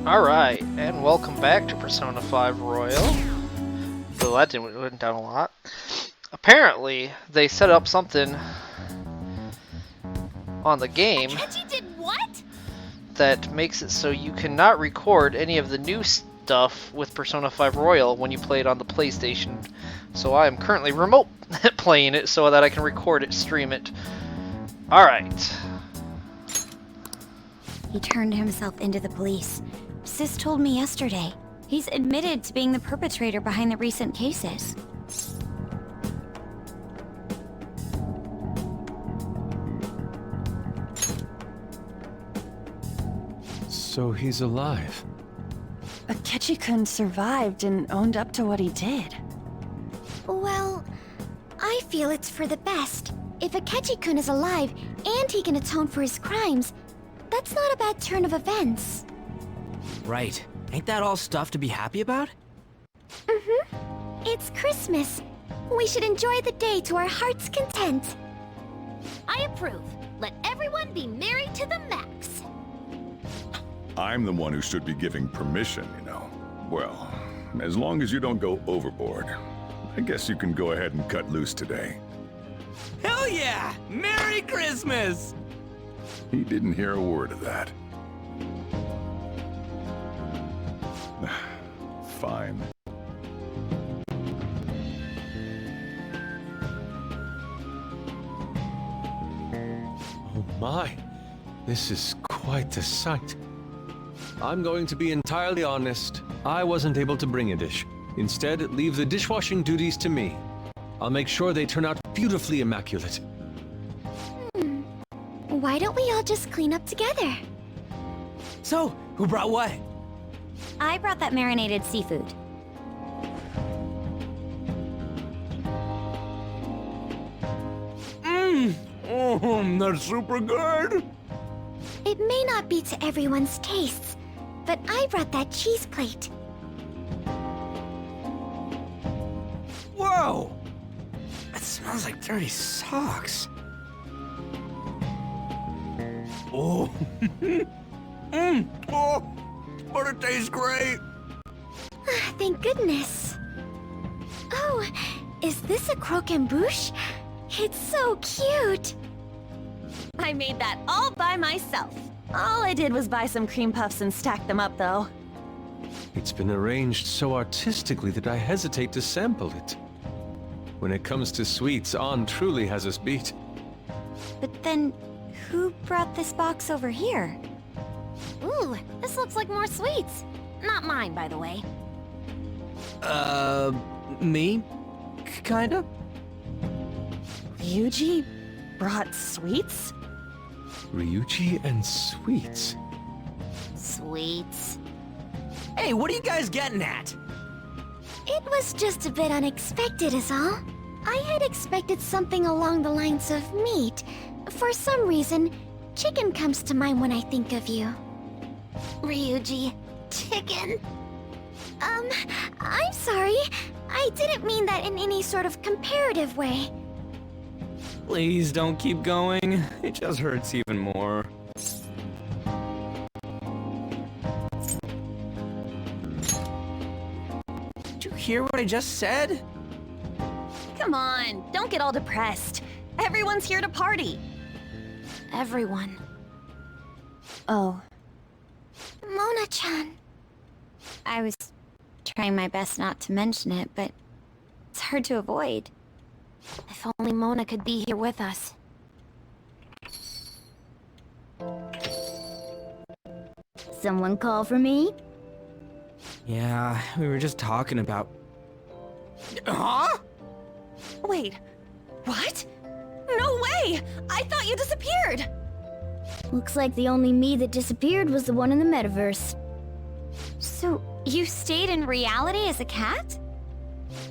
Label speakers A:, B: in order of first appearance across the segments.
A: Alright, and welcome back to Persona 5 Royal. Though that went down a lot. Apparently, they set up something on the game
B: Akechi did what?
A: that makes it so you cannot record any of the new stuff with Persona 5 Royal when you play it on the PlayStation. So I am currently remote playing it so that I can record it, stream it. Alright.
B: He turned himself into the police. Sis told me yesterday. He's admitted to being the perpetrator behind the recent cases.
C: So he's alive.
D: Akechi-kun survived and owned up to what he did.
B: Well, I feel it's for the best. If Akechi-kun is alive and he can atone for his crimes, that's not a bad turn of events.
E: Right. Ain't that all stuff to be happy about?
B: It's Christmas. We should enjoy the day to our heart's content. I approve. Let everyone be merry to the max.
F: I'm the one who should be giving permission, you know. Well, as long as you don't go overboard, I guess you can go ahead and cut loose today.
E: Hell yeah! Merry Christmas!
F: He didn't hear a word of that. Fine.
C: Oh my, this is quite a sight. I'm going to be entirely honest. I wasn't able to bring a dish. Instead, leave the dishwashing duties to me. I'll make sure they turn out beautifully immaculate.
B: Why don't we all just clean up together?
E: So, who brought what?
B: I brought that marinated seafood.
E: That's super good!
B: It may not be to everyone's tastes, but I brought that cheese plate.
E: Whoa! That smells like dirty socks. Oh. Oh! But it tastes great!
B: Thank goodness. Oh, is this a croquembouche? It's so cute.
D: I made that all by myself. All I did was buy some cream puffs and stack them up, though.
C: It's been arranged so artistically that I hesitate to sample it. When it comes to sweets, Ann truly has us beat.
B: But then, who brought this box over here? Ooh, this looks like more sweets. Not mine, by the way.
E: Me? Kinda?
D: Ryuji brought sweets?
C: Ryuji and sweets.
B: Sweets.
E: Hey, what are you guys getting at?
B: It was just a bit unexpected is all. I had expected something along the lines of meat. For some reason, chicken comes to mind when I think of you. Ryuji, chicken? I'm sorry. I didn't mean that in any sort of comparative way.
E: Please don't keep going. It just hurts even more. Did you hear what I just said?
D: Come on, don't get all depressed. Everyone's here to party.
B: Everyone.
D: Oh,
B: Mona-chan. I was trying my best not to mention it, but it's hard to avoid. If only Mona could be here with us. Someone call for me?
E: Yeah, we were just talking about... Huh?
D: wait. What? No way! I thought you disappeared!
B: Looks like the only me that disappeared was the one in the metaverse. So, you stayed in reality as a cat?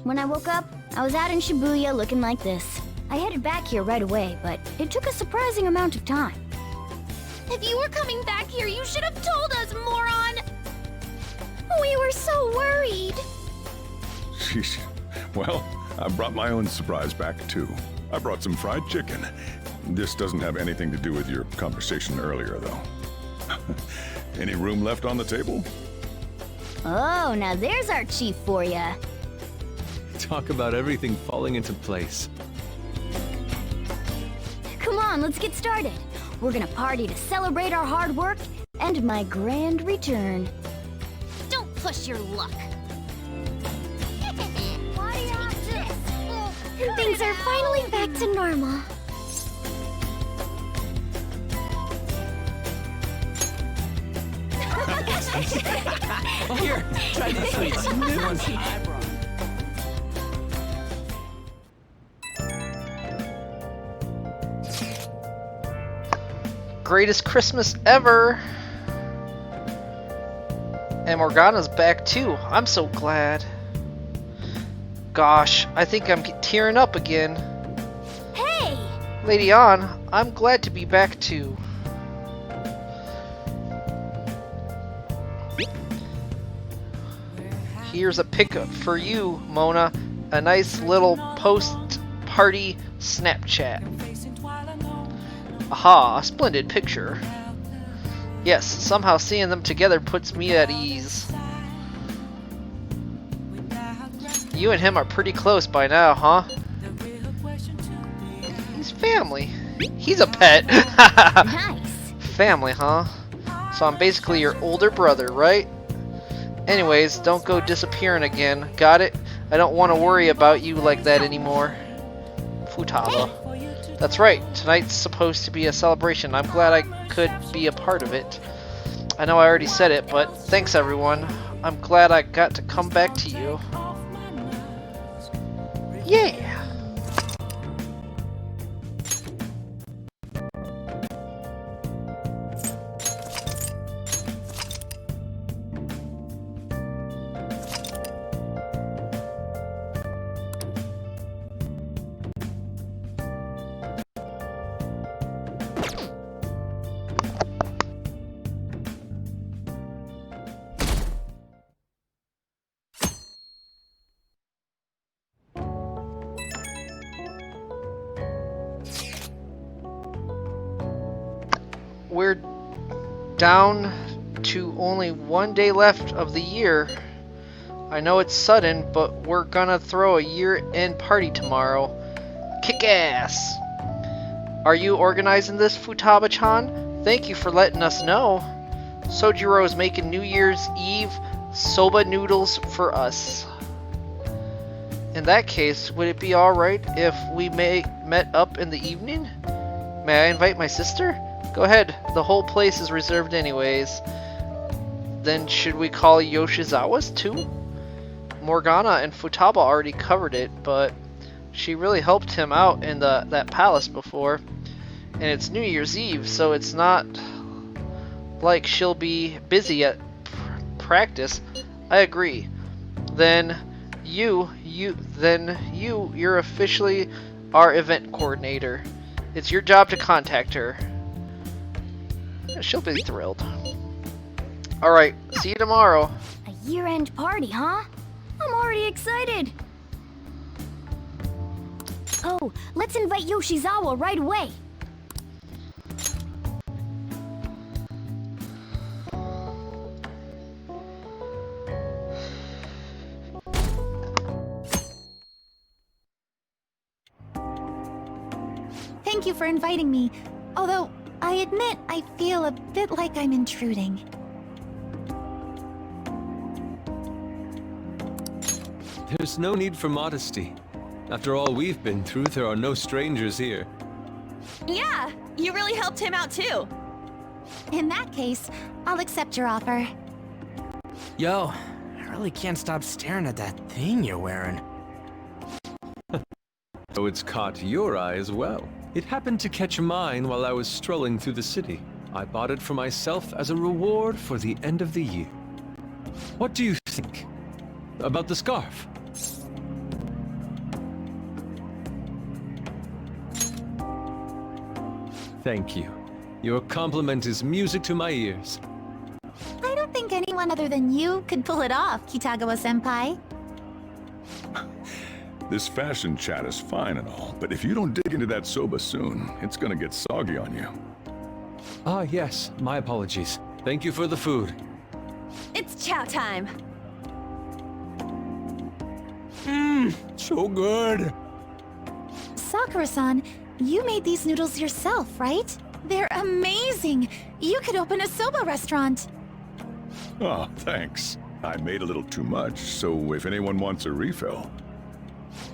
B: When I woke up, I was out in Shibuya looking like this. I headed back here right away, but it took a surprising amount of time. If you were coming back here, you should have told us, moron! We were so worried.
F: Sheesh. Well, I brought my own surprise back, too. I brought some fried chicken. This doesn't have anything to do with your conversation earlier, though. Any room left on the table?
B: Oh, now there's our chief for ya.
C: Talk about everything falling into place.
B: Come on, let's get started. We're gonna party to celebrate our hard work and my grand return. Don't push your luck. Things are finally back to normal.
E: Here, try these sweets. The ones I brought.
A: Greatest Christmas ever! And Morgana's back too. I'm so glad. Gosh, I think I'm tearing up again.
B: Hey!
A: Lady Ann, I'm glad to be back too. Here's a pickup for you, Mona. A nice little post-party Snapchat. Aha, a splendid picture. Yes, somehow seeing them together puts me at ease. You and him are pretty close by now, huh? He's family. He's a pet.
B: Nice.
A: Family, huh? So I'm basically your older brother, right? Anyways, don't go disappearing again. Got it? I don't want to worry about you like that anymore. Futaba. That's right. Tonight's supposed to be a celebration. I'm glad I could be a part of it. I know I already said it, but thanks everyone. I'm glad I got to come back to you. Yeah! We're down to only one day left of the year. I know it's sudden, but we're gonna throw a year-end party tomorrow. Kick ass! Are you organizing this, Futaba-chan? Thank you for letting us know. Sojiro's making New Year's Eve soba noodles for us. In that case, would it be alright if we met up in the evening? May I invite my sister? Go ahead, the whole place is reserved anyways. Then should we call Yoshizawa's too? Morgana and Futaba already covered it, but she really helped him out in that palace before. And it's New Year's Eve, so it's not like she'll be busy at practice. I agree. Then you're officially our event coordinator. It's your job to contact her. She'll be thrilled. Alright, see you tomorrow.
B: A year-end party, huh? I'm already excited. Oh, let's invite Yoshizawa right away.
D: Thank you for inviting me. Although, I admit I feel a bit like I'm intruding.
C: There's no need for modesty. After all we've been through, there are no strangers here.
D: Yeah, you really helped him out too. In that case, I'll accept your offer.
E: Yo, I really can't stop staring at that thing you're wearing.
C: So it's caught your eye as well. It happened to catch mine while I was strolling through the city. I bought it for myself as a reward for the end of the year. What do you think about the scarf? Thank you. Your compliment is music to my ears.
D: I don't think anyone other than you could pull it off, Kitagawa-senpai.
F: This fashion chat is fine and all, but if you don't dig into that soba soon, it's gonna get soggy on you.
C: Ah, yes, my apologies. Thank you for the food.
D: It's chow time.
E: So good.
G: Sakura-san, you made these noodles yourself, right? They're amazing! You could open a soba restaurant.
F: Oh, thanks. I made a little too much, so if anyone wants a refill.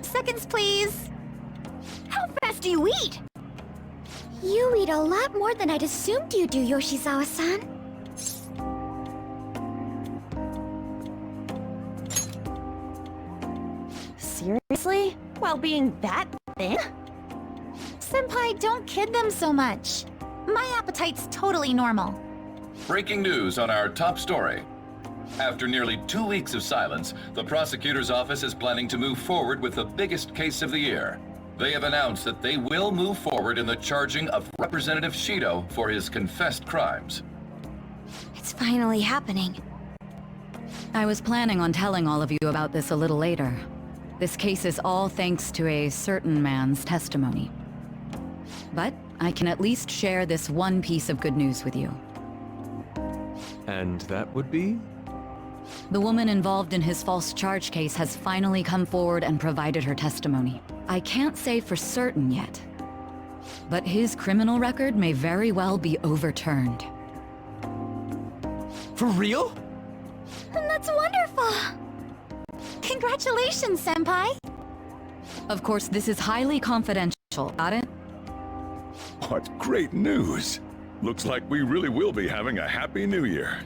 G: Seconds, please.
B: How fast do you eat? You eat a lot more than I'd assumed you do, Yoshizawa-san.
D: Seriously? While being that thin?
G: Senpai, don't kid them so much. My appetite's totally normal.
H: Breaking news on our top story. After nearly 2 weeks of silence, the prosecutor's office is planning to move forward with the biggest case of the year. They have announced that they will move forward in the charging of Representative Shido for his confessed crimes.
B: It's finally happening.
I: I was planning on telling all of you about this a little later. This case is all thanks to a certain man's testimony. But I can at least share this one piece of good news with you.
C: And that would be?
I: The woman involved in his false charge case has finally come forward and provided her testimony. I can't say for certain yet, but his criminal record may very well be overturned.
E: For real?
G: That's wonderful! Congratulations, Senpai!
I: Of course, this is highly confidential, got it?
F: What great news! Looks like we really will be having a happy new year.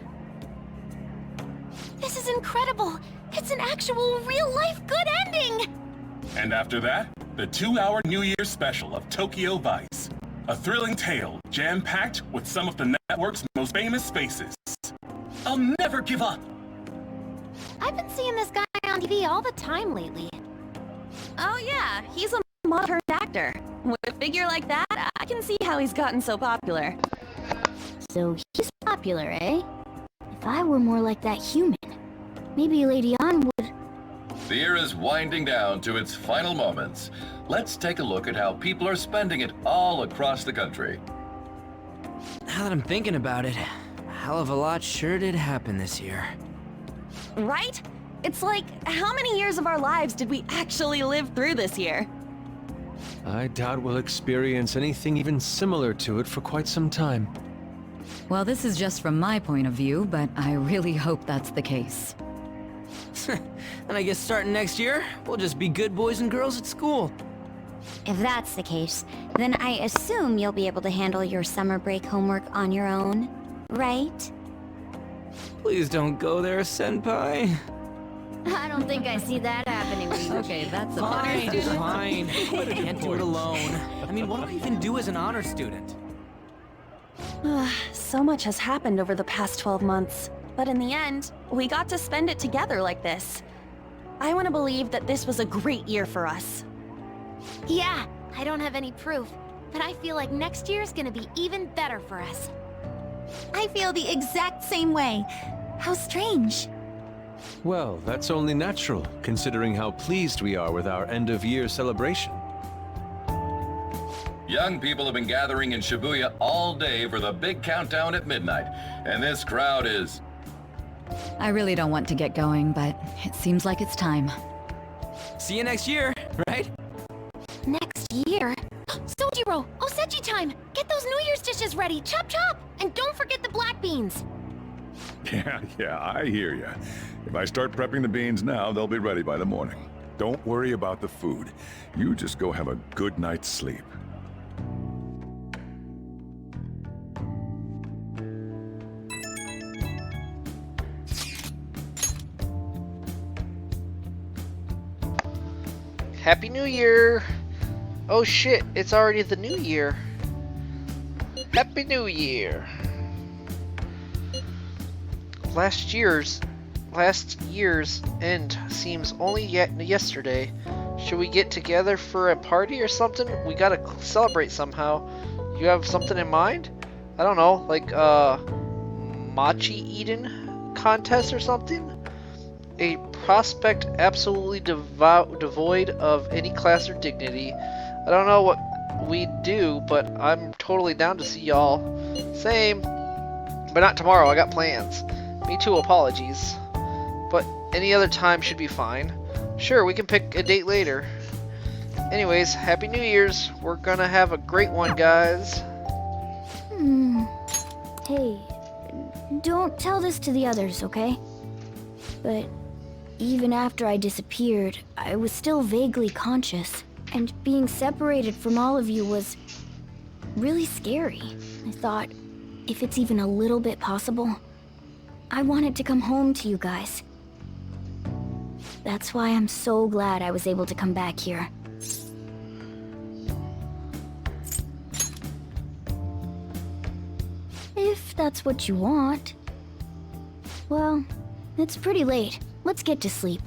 G: This is incredible! It's an actual, real-life good ending!
J: And after that, the 2-hour New Year's special of Tokyo Vice. A thrilling tale, jam-packed with some of the network's most famous faces. I'll never give up!
B: I've been seeing this guy on TV all the time lately.
D: Oh yeah, he's a modern actor. With a figure like that, I can see how he's gotten so popular.
B: So he's popular, eh? If I were more like that human, maybe Lady Ann would...
H: The year is winding down to its final moments. Let's take a look at how people are spending it all across the country.
E: Now that I'm thinking about it, a hell of a lot sure did happen this year.
D: Right? It's like, how many years of our lives did we actually live through this year?
C: I doubt we'll experience anything even similar to it for quite some time.
I: Well, this is just from my point of view, but I really hope that's the case.
E: And I guess starting next year, we'll just be good boys and girls at school.
B: If that's the case, then I assume you'll be able to handle your summer break homework on your own, right?
E: Please don't go there, Senpai.
B: I don't think I see that happening.
I: Okay, that's a
E: Fine. Can't do it alone. I mean, what do I even do as an honor student?
D: So much has happened over the past 12 months. But in the end, we got to spend it together like this. I want to believe that this was a great year for us.
B: Yeah, I don't have any proof, but I feel like next year's gonna be even better for us.
G: I feel the exact same way. How strange.
C: Well, that's only natural, considering how pleased we are with our end-of-year celebration.
H: Young people have been gathering in Shibuya all day for the big countdown at midnight, and this crowd is...
I: I really don't want to get going, but it seems like it's time.
E: See you next year, right?
B: Next year? Sojiro! Osechi time! Get those New Year's dishes ready! Chop chop! And don't forget the black beans!
F: Yeah, I hear ya. If I start prepping the beans now, they'll be ready by the morning. Don't worry about the food. You just go have a good night's sleep.
A: Happy New Year! Oh shit, it's already the new year. Happy New Year! Last year's end seems only yesterday. Should we get together for a party or something? We gotta celebrate somehow. You have something in mind? I don't know, like mochi eating contest or something? A prospect absolutely devoid of any class or dignity. I don't know what we do, but I'm totally down to see y'all. Same. But not tomorrow, I got plans. Me too, apologies. But any other time should be fine. Sure, we can pick a date later. Anyways, Happy New Year's. We're gonna have a great one, guys.
B: Hey, don't tell this to the others, okay? But even after I disappeared, I was still vaguely conscious. And being separated from all of you was really scary. I thought, if it's even a little bit possible, I wanted to come home to you guys. That's why I'm so glad I was able to come back here. If that's what you want. Well, it's pretty late. Let's get to sleep.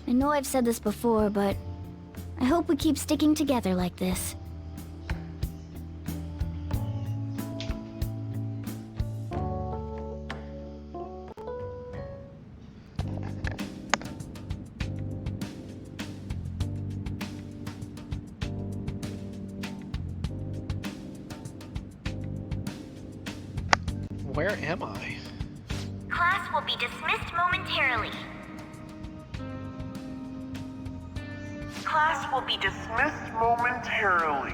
B: I know I've said this before, but I hope we keep sticking together like this.
A: Where am I?
K: Class will be dismissed momentarily.
L: Class will be dismissed momentarily.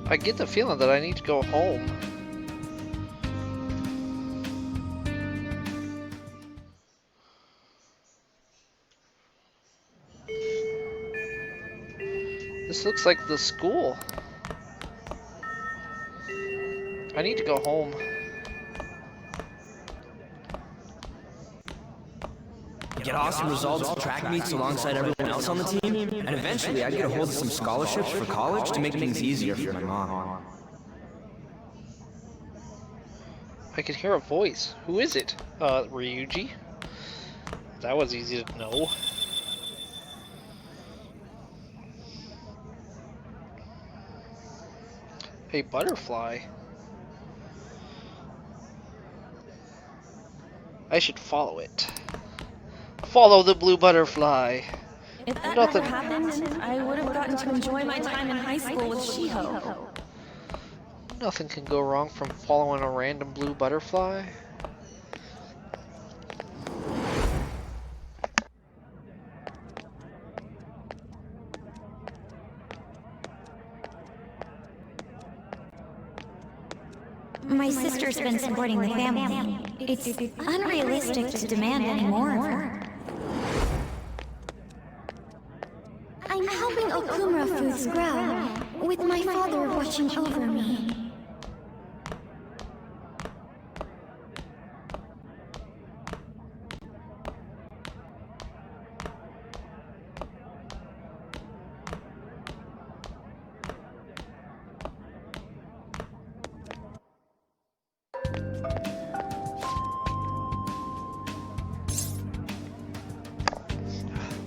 A: I get the feeling that I need to go home. This looks like the school. I need to go home.
E: Get awesome results at track meets alongside everyone else on the team, and eventually I'd get a hold of some scholarships for college to make things easier for my mom.
A: I can hear a voice. Who is it? Ryuji? That was easy to know. A butterfly. I should follow it. Follow the blue butterfly.
D: If that never happened, I would have gotten to enjoy my time in high school with Shiho.
A: Nothing can go wrong from following a random blue butterfly.
K: My sister's been supporting the family. It's unrealistic to demand any more of her. I'm helping Okumura Foods grow, with my father watching over me.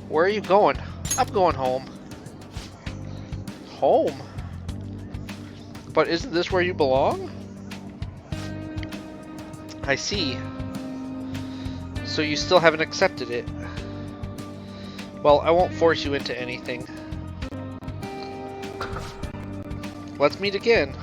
A: Where are you going? I'm going home. Home? But isn't this where you belong? I see. So you still haven't accepted it. Well, I won't force you into anything. Let's meet again.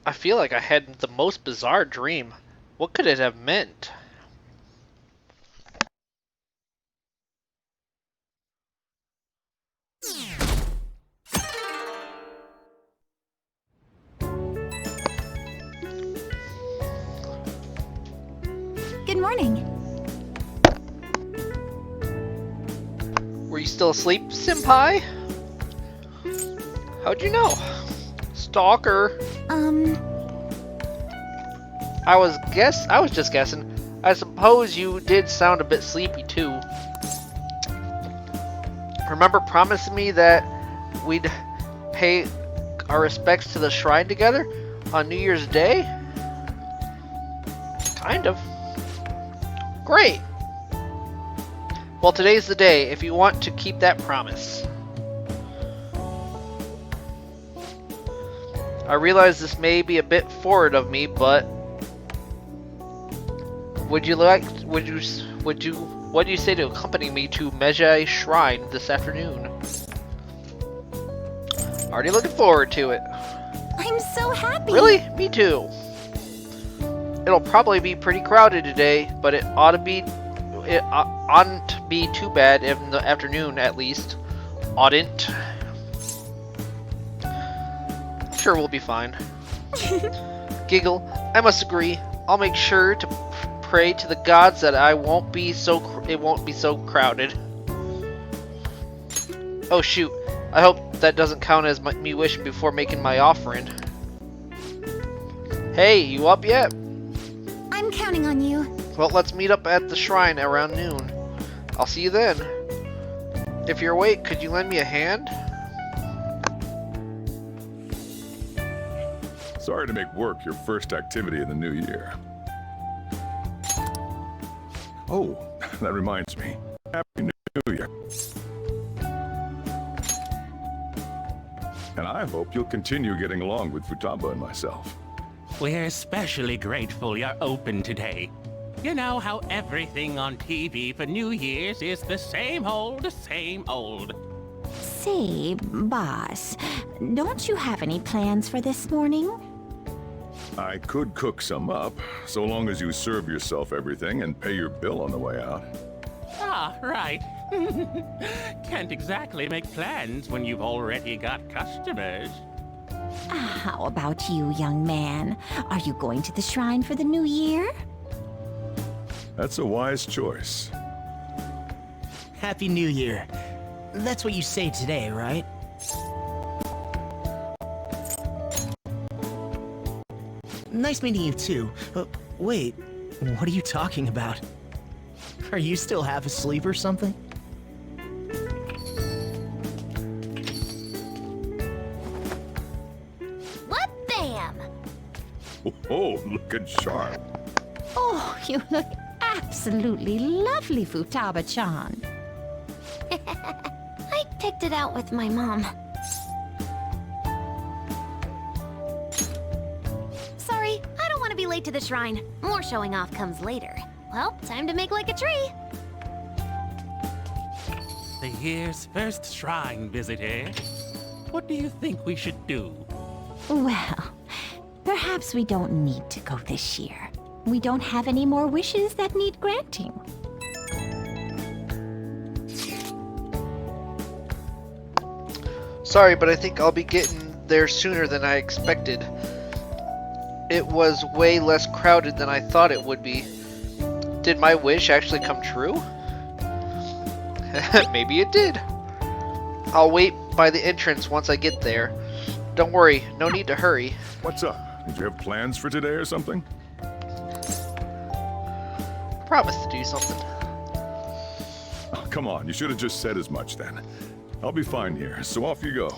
A: I feel like I had the most bizarre dream. What could it have meant?
G: Good morning.
A: Were you still asleep, Senpai? How'd you know? Stalker. I was just guessing. I suppose you did sound a bit sleepy too. Remember promising me that we'd pay our respects to the shrine together on New Year's Day? Kind of. Great. Well, today's the day if you want to keep that promise. I realize this may be a bit forward of me, but What do you say to accompany me to Medjay Shrine this afternoon? Already looking forward to it.
G: I'm so happy.
A: Really? Me too. It'll probably be pretty crowded today, but it oughtn't be too bad in the afternoon at least. Oughtn't. Sure, we'll be fine. Giggle. I must agree. I'll make sure to pray to the gods that it won't be so crowded. Oh shoot. I hope that doesn't count as me wishing before making my offering. Hey, you up yet?
G: I'm counting on you.
A: Well, let's meet up at the shrine around noon. I'll see you then. If you're awake, could you lend me a hand?
F: Sorry to make work your first activity in the new year. Oh, that reminds me. Happy New Year. And I hope you'll continue getting along with Futaba and myself.
M: We're especially grateful you're open today. You know how everything on TV for New Year's is the same old, same old.
N: Say, boss, don't you have any plans for this morning?
F: I could cook some up, so long as you serve yourself everything and pay your bill on the way out.
M: Ah, right. Can't exactly make plans when you've already got customers.
N: How about you, young man? Are you going to the shrine for the new year?
F: That's a wise choice.
E: Happy New Year. That's what you say today, right? Nice meeting you too. Wait, what are you talking about? Are you still half asleep or something?
B: What bam?
F: Oh, looking sharp.
N: Oh, you look absolutely lovely, Futaba-chan.
B: I picked it out with my mom. Sorry, I don't want to be late to the shrine. More showing off comes later. Well, time to make like a tree.
M: The year's first shrine visit, eh? What do you think we should do?
N: Well, perhaps we don't need to go this year. We don't have any more wishes that need granting.
A: Sorry, but I think I'll be getting there sooner than I expected. It was way less crowded than I thought it would be. Did my wish actually come true? Maybe it did. I'll wait by the entrance once I get there. Don't worry, no need to hurry.
F: What's up? Did you have plans for today or something?
A: Promise to do something.
F: Oh, come on, you should have just said as much then. I'll be fine here, so off you go.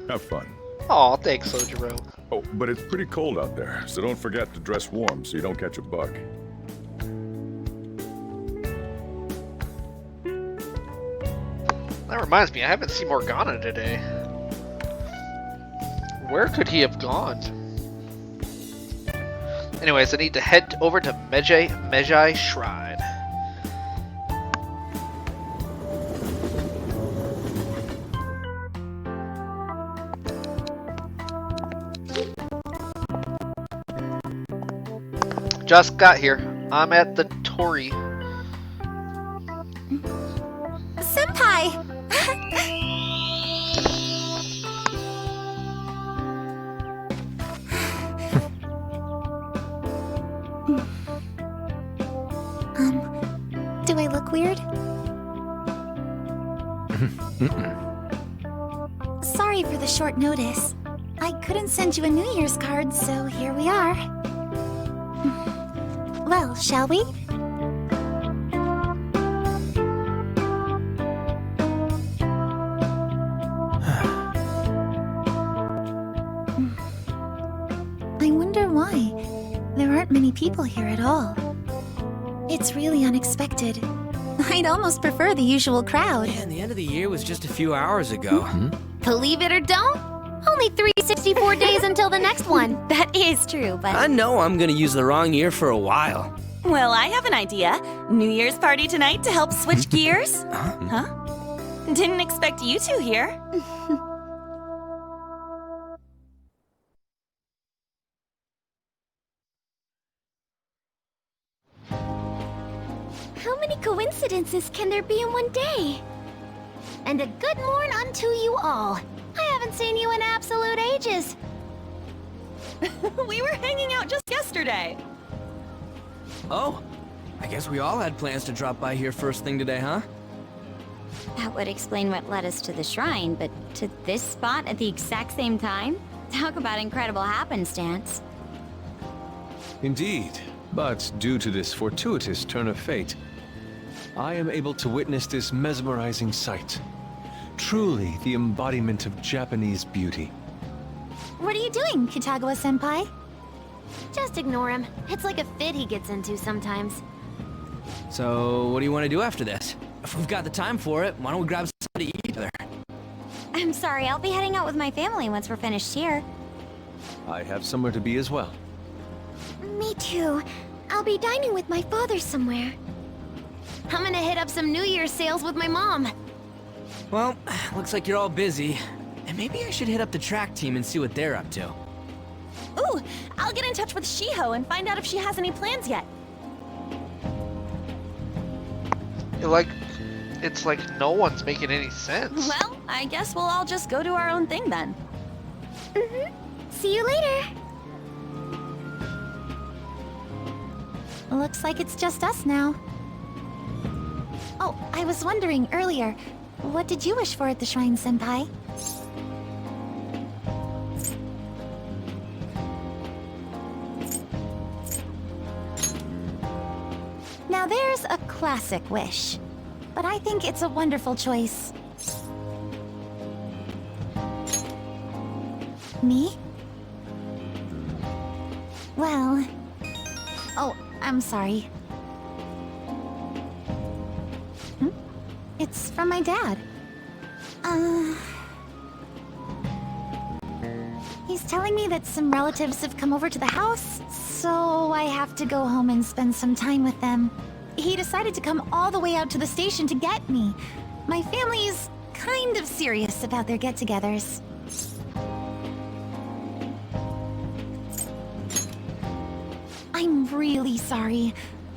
F: Have fun.
A: Aw, thanks, Sojiro.
F: Oh, but it's pretty cold out there, so don't forget to dress warm so you don't catch a bug.
A: That reminds me, I haven't seen Morgana today. Where could he have gone? Anyways, I need to head over to Medjay Shrine. Just got here. I'm at the Torii.
G: Senpai! Do I look weird? Sorry for the short notice. I couldn't send you a New Year's card, so here we are. Well, shall we? I wonder why. There aren't many people here at all. It's really unexpected. I'd almost prefer the usual crowd.
E: Man, the end of the year was just a few hours ago.
B: Believe it or don't, only 364 days until the next one.
G: That is true, but...
E: I know I'm gonna use the wrong year for a while.
D: Well, I have an idea. New Year's party tonight to help switch gears? Huh? Didn't expect you two here.
B: How many coincidences can there be in one day? And a good morn unto you all. I haven't seen you in absolute ages.
D: We were hanging out just yesterday.
E: Oh, I guess we all had plans to drop by here first thing today, huh?
B: That would explain what led us to the shrine, but to this spot at the exact same time? Talk about incredible happenstance.
C: Indeed, but due to this fortuitous turn of fate, I am able to witness this mesmerizing sight. Truly the embodiment of Japanese beauty.
G: What are you doing, Kitagawa-senpai?
B: Just ignore him. It's like a fit he gets into sometimes.
E: So, what do you want to do after this? If we've got the time for it, why don't we grab something to eat together?
B: I'm sorry, I'll be heading out with my family once we're finished here.
C: I have somewhere to be as well.
B: Me too. I'll be dining with my father somewhere. I'm gonna hit up some New Year's sales with my mom.
E: Well, looks like you're all busy. And maybe I should hit up the track team and see what they're up to.
D: Ooh, I'll get in touch with Shiho and find out if she has any plans yet.
A: It's like no one's making any sense.
D: Well, I guess we'll all just go do our own thing then.
B: See you later.
G: Looks like it's just us now. Oh, I was wondering earlier, what did you wish for at the shrine, Senpai? Now there's a classic wish, but I think it's a wonderful choice. Me? Well... Oh, I'm sorry. It's from my dad. He's telling me that some relatives have come over to the house, so I have to go home and spend some time with them. He decided to come all the way out to the station to get me. My family's kind of serious about their get-togethers. I'm really sorry.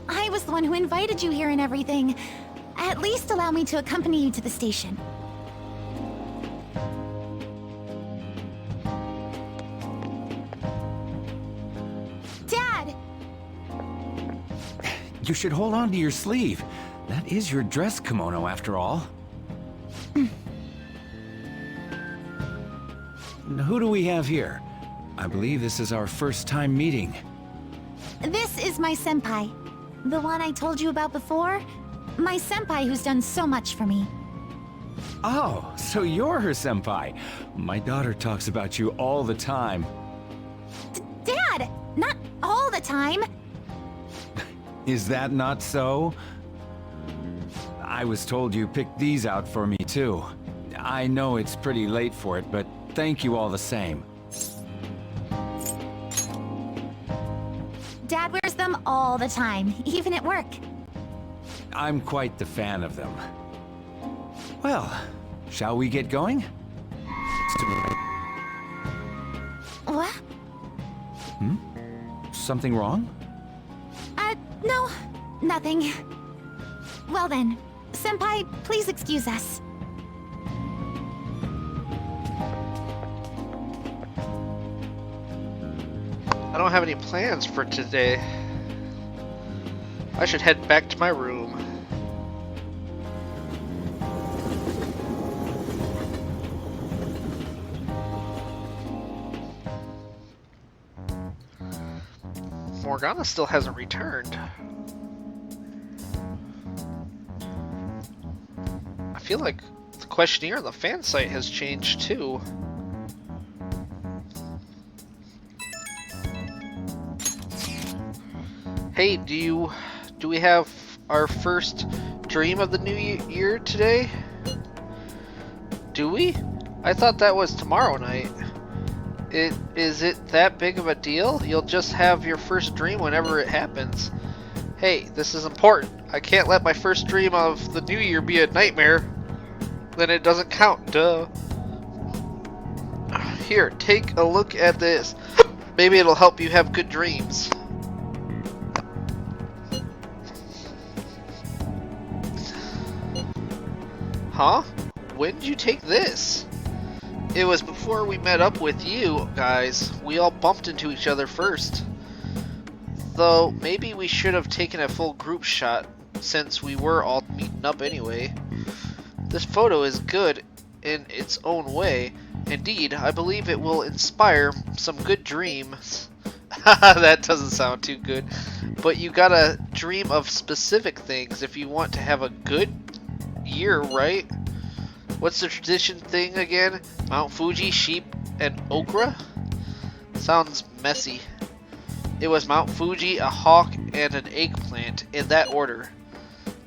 G: I was the one who invited you here and everything. At least allow me to accompany you to the station. Dad!
O: You should hold on to your sleeve. That is your dress kimono, after all. Who do we have here? I believe this is our first time meeting.
G: This is my senpai. The one I told you about before? My senpai who's done so much for me.
O: Oh, so you're her senpai. My daughter talks about you all the time.
G: Dad! Not all the time!
O: Is that not so? I was told you picked these out for me too. I know it's pretty late for it, but thank you all the same.
G: Dad wears them all the time, even at work.
O: I'm quite the fan of them. Well, shall we get going?
G: What?
O: Something wrong?
G: No, nothing. Well then, senpai, please excuse us.
A: I don't have any plans for today. I should head back to my room. Morgana still hasn't returned. I feel like the questionnaire on the fan site has changed too. Hey, do we have our first dream of the new year today? Do we? I thought that was tomorrow night. Is it that big of a deal? You'll just have your first dream whenever it happens. Hey, this is important. I can't let my first dream of the new year be a nightmare. Then it doesn't count, duh. Here, take a look at this. Maybe it'll help you have good dreams. Huh? When did you take this? It was before we met up with you guys. We all bumped into each other first. Though, maybe we should have taken a full group shot, since we were all meeting up anyway. This photo is good in its own way. Indeed, I believe it will inspire some good dreams. That doesn't sound too good. But you gotta dream of specific things if you want to have a good year, right? What's the tradition thing again? Mount Fuji, sheep, and okra? Sounds messy. It was Mount Fuji, a hawk, and an eggplant, in that order.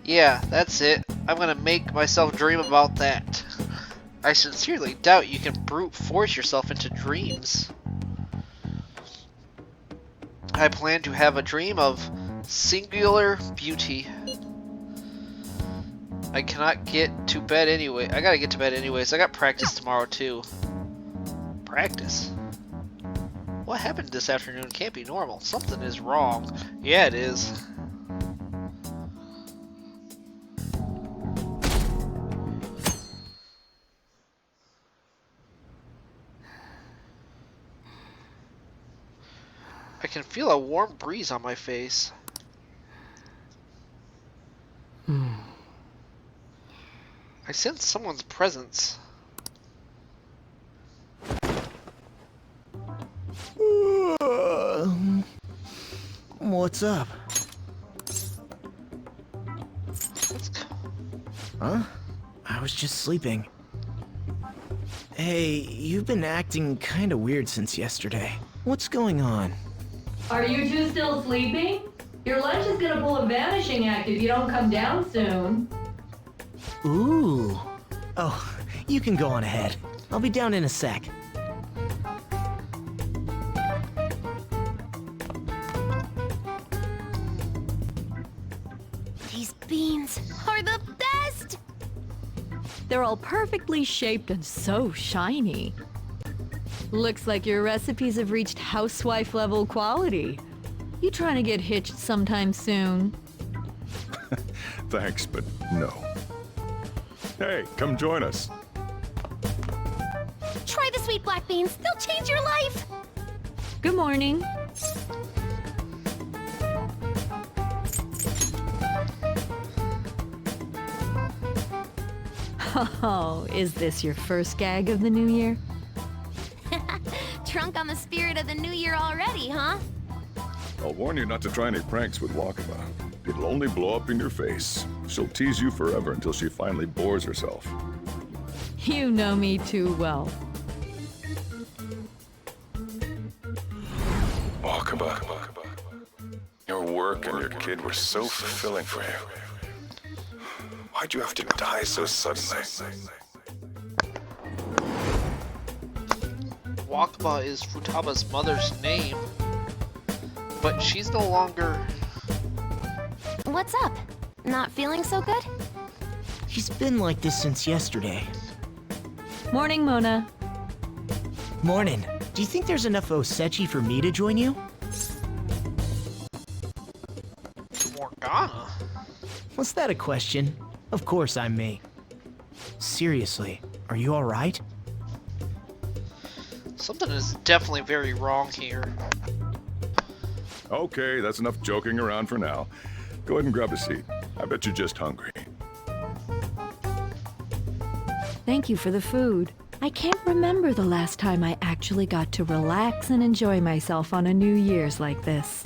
A: Yeah, that's it. I'm gonna make myself dream about that. I sincerely doubt you can brute force yourself into dreams. I plan to have a dream of singular beauty. I cannot get to bed anyway. I gotta get to bed anyways. I got practice tomorrow too. Practice? What happened this afternoon can't be normal. Something is wrong. Yeah, it is. I can feel a warm breeze on my face. I sense someone's presence.
E: What's up? Huh? I was just sleeping. Hey, you've been acting kinda weird since yesterday. What's going on?
P: Are you two still sleeping? Your lunch is gonna pull a vanishing act if you don't come down soon.
E: Ooh. Oh, you can go on ahead. I'll be down in a sec.
B: These beans are the best!
P: They're all perfectly shaped and so shiny. Looks like your recipes have reached housewife level quality. You trying to get hitched sometime soon?
F: Thanks, but no. Hey, come join us.
B: Try the sweet black beans. They'll change your life.
P: Good morning. Oh, is this your first gag of the new year?
B: Drunk on the spirit of the new year already, huh?
F: I'll warn you not to try any pranks with Wakaba. It'll only blow up in your face. She'll tease you forever until she finally bores herself.
P: You know me too well.
F: Wakaba, your work and your kid were so fulfilling for you. Why'd you have to die so suddenly?
A: Wakaba is Futaba's mother's name, but she's no longer...
B: What's up? Not feeling so good?
E: She's been like this since yesterday.
P: Morning, Mona.
E: Morning. Do you think there's enough Osechi for me to join you?
A: Morgana?
E: Was that a question? Of course I'm me. Seriously, are you alright?
A: Something is definitely very wrong here.
F: Okay, that's enough joking around for now. Go ahead and grab a seat. I bet you're just hungry.
P: Thank you for the food. I can't remember the last time I actually got to relax and enjoy myself on a New Year's like this.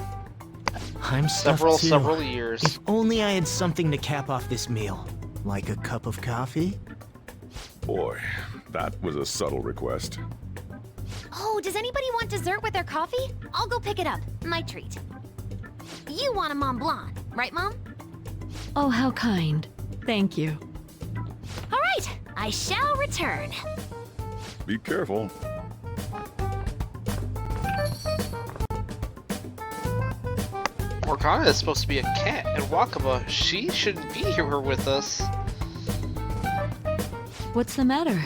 E: I'm stuffed too.
A: Several years.
E: If only I had something to cap off this meal. Like a cup of coffee?
F: Boy, that was a subtle request.
B: Oh, does anybody want dessert with their coffee? I'll go pick it up. My treat. You want a Mont Blanc, right, Mom?
P: Oh, how kind. Thank you.
B: All right, I shall return.
F: Be careful.
A: Morgana is supposed to be a cat, and Wakaba, she shouldn't be here with us.
P: What's the matter?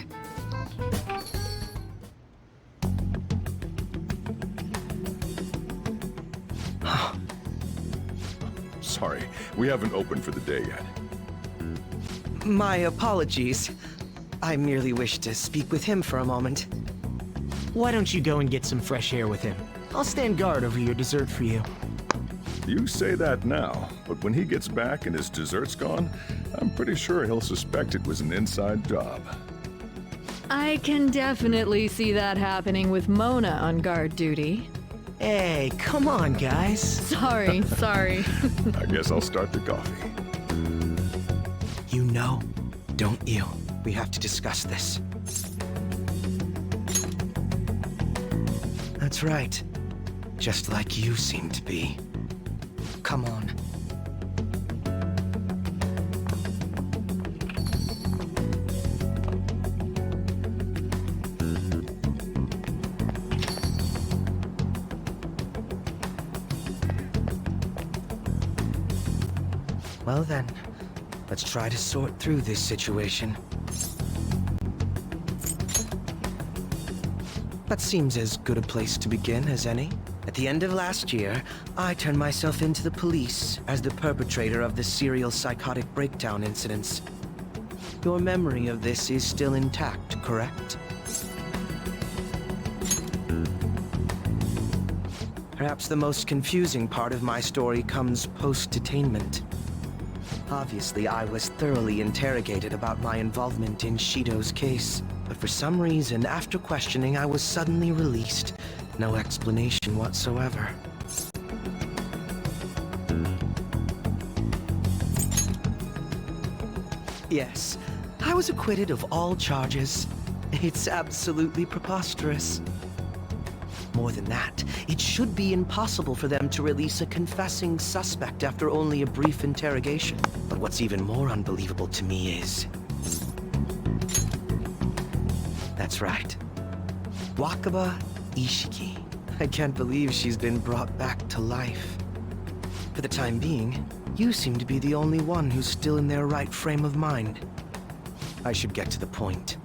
F: Sorry, we haven't opened for the day yet.
Q: My apologies. I merely wish to speak with him for a moment.
E: Why don't you go and get some fresh air with him? I'll stand guard over your dessert for you.
F: You say that now, but when he gets back and his dessert's gone, I'm pretty sure he'll suspect it was an inside job.
P: I can definitely see that happening with Mona on guard duty.
E: Hey, come on, guys.
P: Sorry.
F: I guess I'll start the coffee.
Q: You know, don't you? We have to discuss this. That's right. Just like you seem to be. Come on. Well then, let's try to sort through this situation. That seems as good a place to begin as any. At the end of last year, I turned myself into the police as the perpetrator of the serial psychotic breakdown incidents. Your memory of this is still intact, correct? Perhaps the most confusing part of my story comes post-detainment. Obviously, I was thoroughly interrogated about my involvement in Shido's case, but for some reason, after questioning, I was suddenly released. No explanation whatsoever. Yes, I was acquitted of all charges. It's absolutely preposterous. More than that, it should be impossible for them to release a confessing suspect after only a brief interrogation. But what's even more unbelievable to me is... That's right. Wakaba Ishiki. I can't believe she's been brought back to life. For the time being, you seem to be the only one who's still in their right frame of mind. I should get to the point.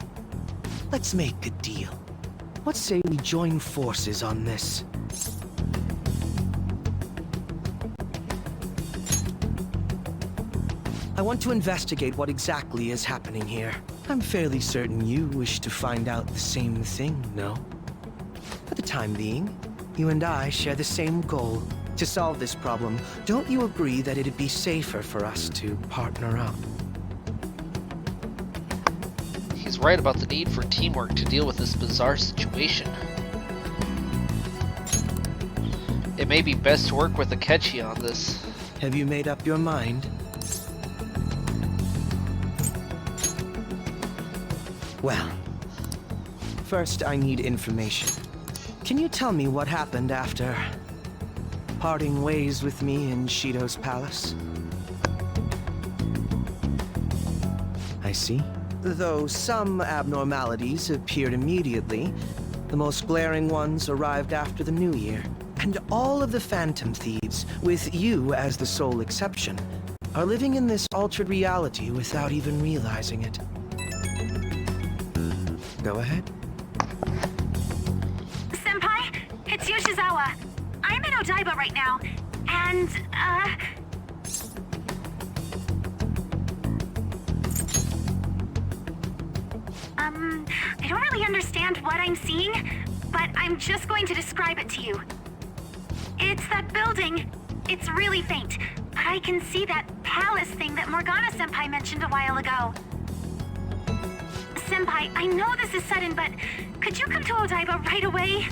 Q: Let's make a deal. What say we join forces on this? I want to investigate what exactly is happening here. I'm fairly certain you wish to find out the same thing, no? For the time being, you and I share the same goal. To solve this problem, don't you agree that it'd be safer for us to partner up?
A: He's right about the need for teamwork to deal with this bizarre situation. It may be best to work with Akechi on this.
Q: Have you made up your mind? Well, first I need information. Can you tell me what happened after parting ways with me in Shido's palace? I see. Though some abnormalities appeared immediately, the most glaring ones arrived after the new year. And all of the Phantom Thieves, with you as the sole exception, are living in this altered reality without even realizing it. Go ahead.
R: Senpai, it's Yoshizawa. I'm in Odaiba right now, and, I don't really understand what I'm seeing, but I'm just going to describe it to you. It's that building. It's really faint, but I can see that palace thing that Morgana-senpai mentioned a while ago. Senpai, I know this is sudden, but could you come to Odaiba right away?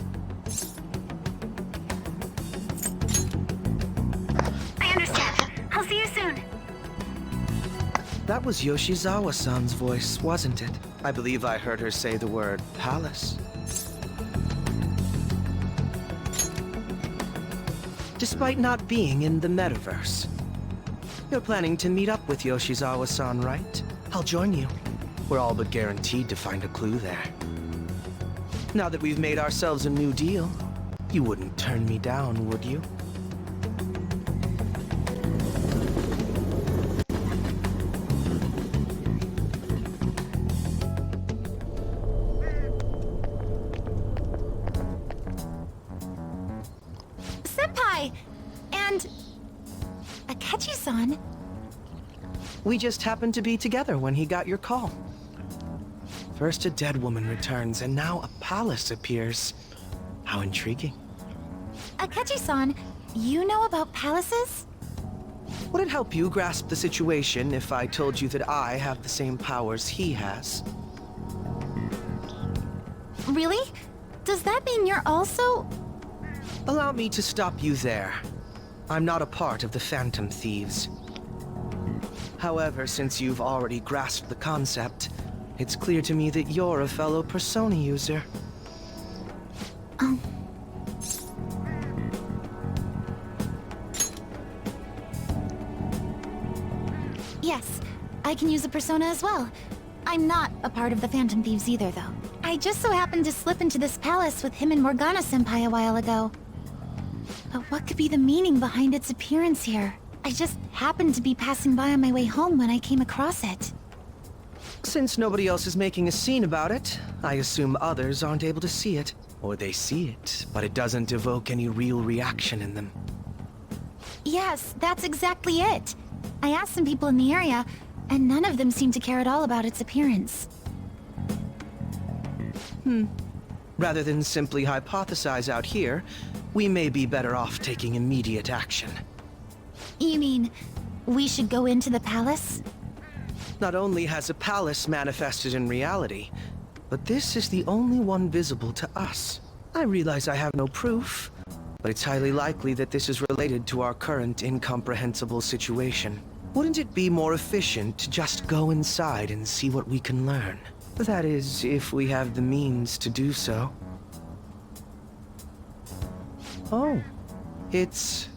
R: I understand. I'll see you soon.
Q: That was Yoshizawa-san's voice, wasn't it? I believe I heard her say the word palace. Despite not being in the metaverse. You're planning to meet up with Yoshizawa-san, right? I'll join you. We're all but guaranteed to find a clue there. Now that we've made ourselves a new deal, you wouldn't turn me down, would you?
G: And... Akechi-san?
Q: We just happened to be together when he got your call. First a dead woman returns, and now a palace appears. How intriguing.
G: Akechi-san, you know about palaces?
Q: Would it help you grasp the situation if I told you that I have the same powers he has?
G: Really? Does that mean you're also...
Q: Allow me to stop you there. I'm not a part of the Phantom Thieves. However, since you've already grasped the concept, it's clear to me that you're a fellow Persona user.
G: Yes, I can use a persona as well. I'm not a part of the Phantom Thieves either, though. I just so happened to slip into this palace with him and Morgana-senpai a while ago. But what could be the meaning behind its appearance here? I just happened to be passing by on my way home when I came across it.
Q: Since nobody else is making a scene about it, I assume others aren't able to see it. Or they see it, but it doesn't evoke any real reaction in them.
G: Yes, that's exactly it. I asked some people in the area, and none of them seemed to care at all about its appearance.
Q: Rather than simply hypothesize out here, we may be better off taking immediate action.
G: You mean, we should go into the palace?
Q: Not only has a palace manifested in reality, but this is the only one visible to us. I realize I have no proof, but it's highly likely that this is related to our current incomprehensible situation. Wouldn't it be more efficient to just go inside and see what we can learn? That is, if we have the means to do so. Oh, it's...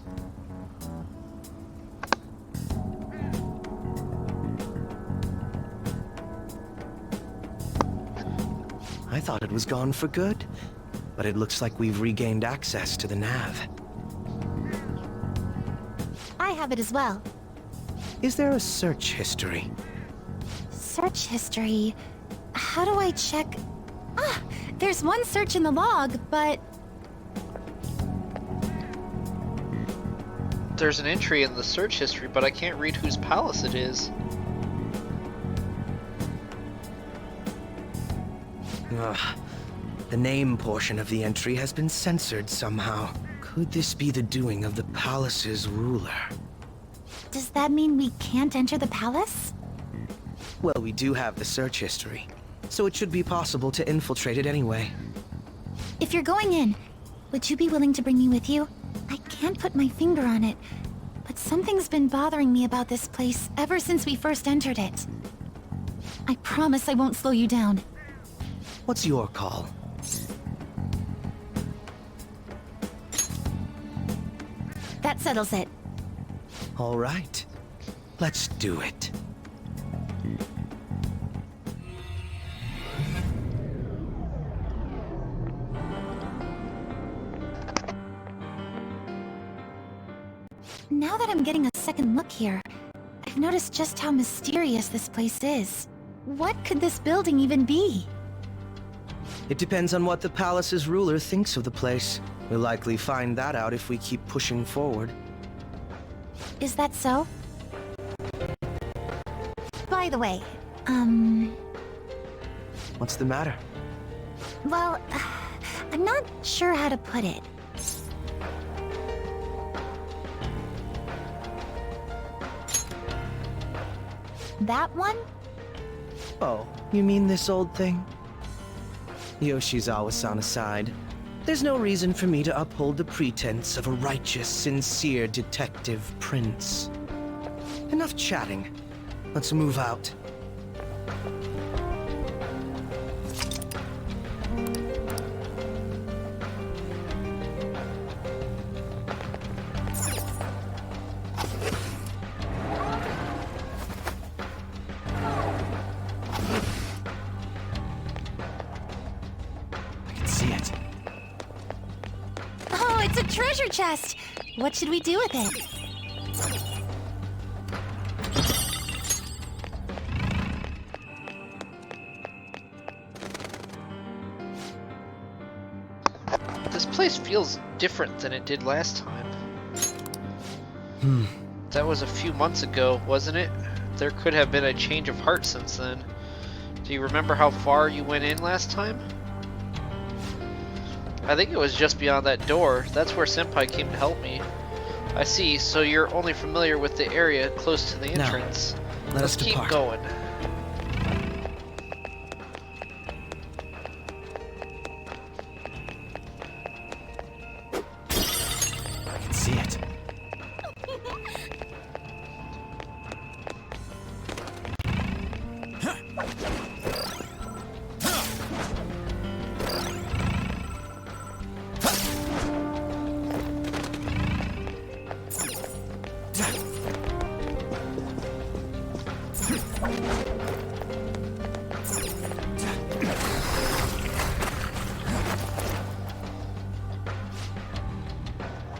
Q: I thought it was gone for good, but it looks like we've regained access to the nav.
G: I have it as well.
Q: Is there a search history?
G: Search history? How do I check? Ah, there's one search in the log, but...
A: There's an entry in the search history, but I can't read whose palace it is.
Q: Ugh. The name portion of the entry has been censored somehow. Could this be the doing of the palace's ruler?
G: Does that mean we can't enter the palace?
Q: Well, we do have the search history, so it should be possible to infiltrate it anyway.
G: If you're going in, would you be willing to bring me with you? I can't put my finger on it, but something's been bothering me about this place ever since we first entered it. I promise I won't slow you down.
Q: What's your call?
G: That settles it.
Q: All right. Let's do it.
G: Now that I'm getting a second look here, I've noticed just how mysterious this place is. What could this building even be?
Q: It depends on what the palace's ruler thinks of the place. We'll likely find that out if we keep pushing forward.
G: Is that so? By the way,
Q: What's the matter?
G: well, I'm not sure how to put it. That one?
Q: Oh, you mean this old thing? Yoshizawa-san aside, there's no reason for me to uphold the pretense of a righteous, sincere detective prince. Enough chatting. Let's move out.
G: Oh, it's a treasure chest! What should we do with it?
A: This place feels different than it did last time. That was a few months ago, wasn't it? There could have been a change of heart since then. Do you remember how far you went in last time? I think it was just beyond that door. That's where Senpai came to help me. I see, so you're only familiar with the area close to the entrance.
Q: Let
A: Let's
Q: us
A: keep
Q: depart.
A: going.
Q: I can see it.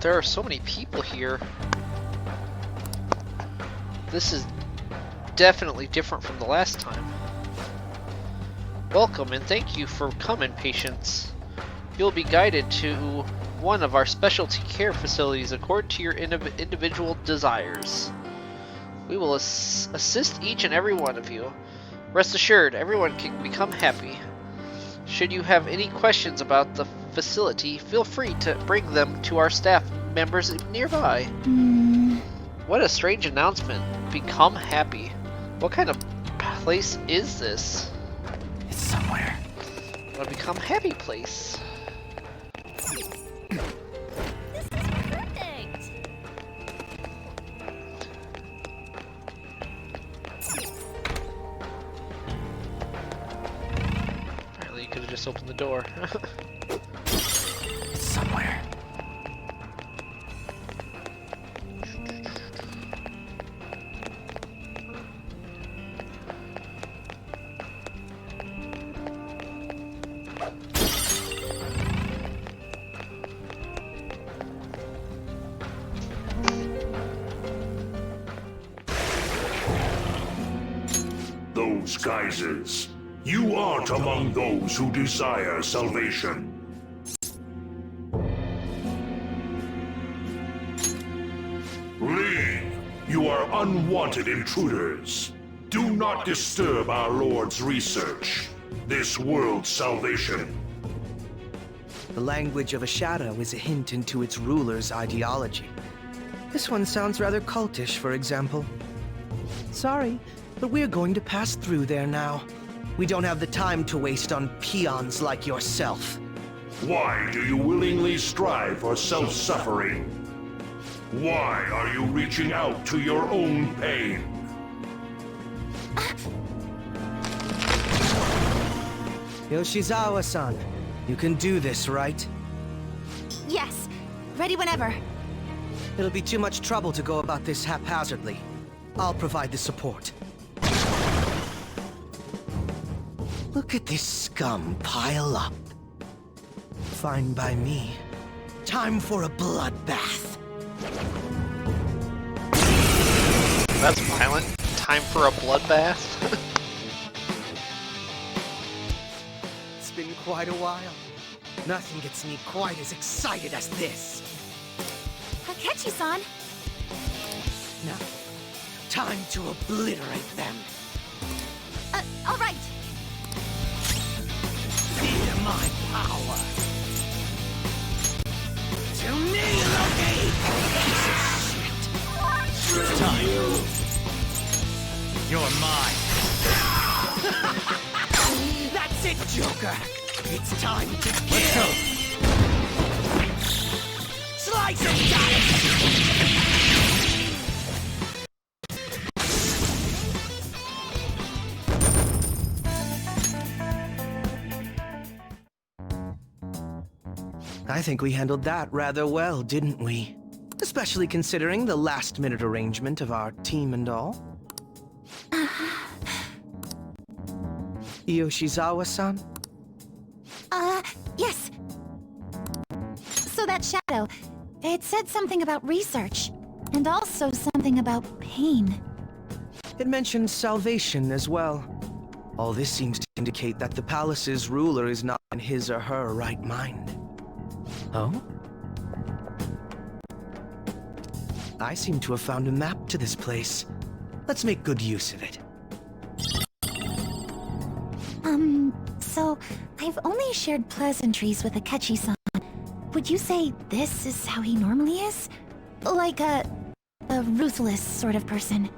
A: There are so many people here. This is definitely different from the last time. Welcome and thank you for coming, patients. You'll be guided to one of our specialty care facilities according to your individual desires. We will assist each and every one of you. Rest assured, everyone can become happy. Should you have any questions about the facility, feel free to bring them to our staff members nearby. What a strange announcement. Become happy. What kind of place is this?
Q: It's somewhere.
A: A become happy place. Apparently you could have just opened the door.
Q: It's somewhere.
S: Those guises. You aren't among those who desire salvation. Leave! You are unwanted intruders. Do not disturb our Lord's research. This world's salvation.
Q: The language of a shadow is a hint into its ruler's ideology. This one sounds rather cultish, for example. Sorry, but we're going to pass through there now. We don't have the time to waste on peons like yourself.
S: Why do you willingly strive for self-suffering? Why are you reaching out to your own pain?
Q: Yoshizawa-san, you can do this, right?
G: Yes, ready whenever.
Q: It'll be too much trouble to go about this haphazardly. I'll provide the support. Look at this scum pile up. Fine by me. Time for a bloodbath.
A: That's violent. Time for a bloodbath.
Q: It's been quite a while. Nothing gets me quite as excited as this.
G: Akechi-san!
Q: Now, time to obliterate them.
G: All right.
Q: Feel my power. To me, Loki!
T: It's time. You're mine.
Q: That's it, Joker. It's time to kill. Slice and dice! I think we handled that rather well, didn't we? Especially considering the last-minute arrangement of our team and all. Yoshizawa-san?
G: Yes. So that shadow, it said something about research, and also something about pain.
Q: It mentioned salvation as well. All this seems to indicate that the palace's ruler is not in his or her right mind. Oh? I seem to have found a map to this place. Let's make good use of it.
G: So I've only shared pleasantries with Akechi-san. Would you say this is how he normally is? Like a ruthless sort of person?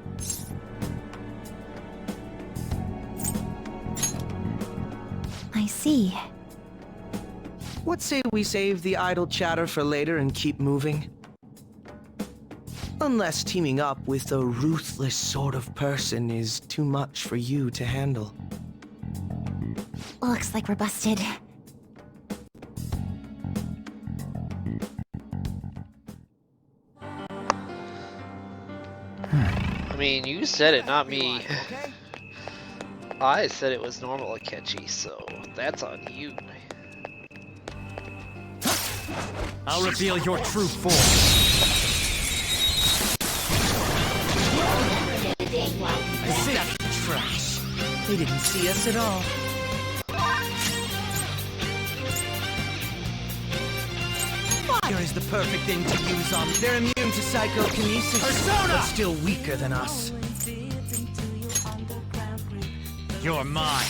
G: I see.
Q: What say we save the idle chatter for later and keep moving? Unless teaming up with a ruthless sort of person is too much for you to handle.
G: Looks like we're busted.
A: I mean, you said it, not me. I said it was normal Akechi, so that's on you.
E: I'll reveal your true form.
Q: I see that trash. They didn't see us at all. Fire is the perfect thing to use on. They're immune to psychokinesis,
E: Persona!
Q: but still weaker than us.
E: You're mine.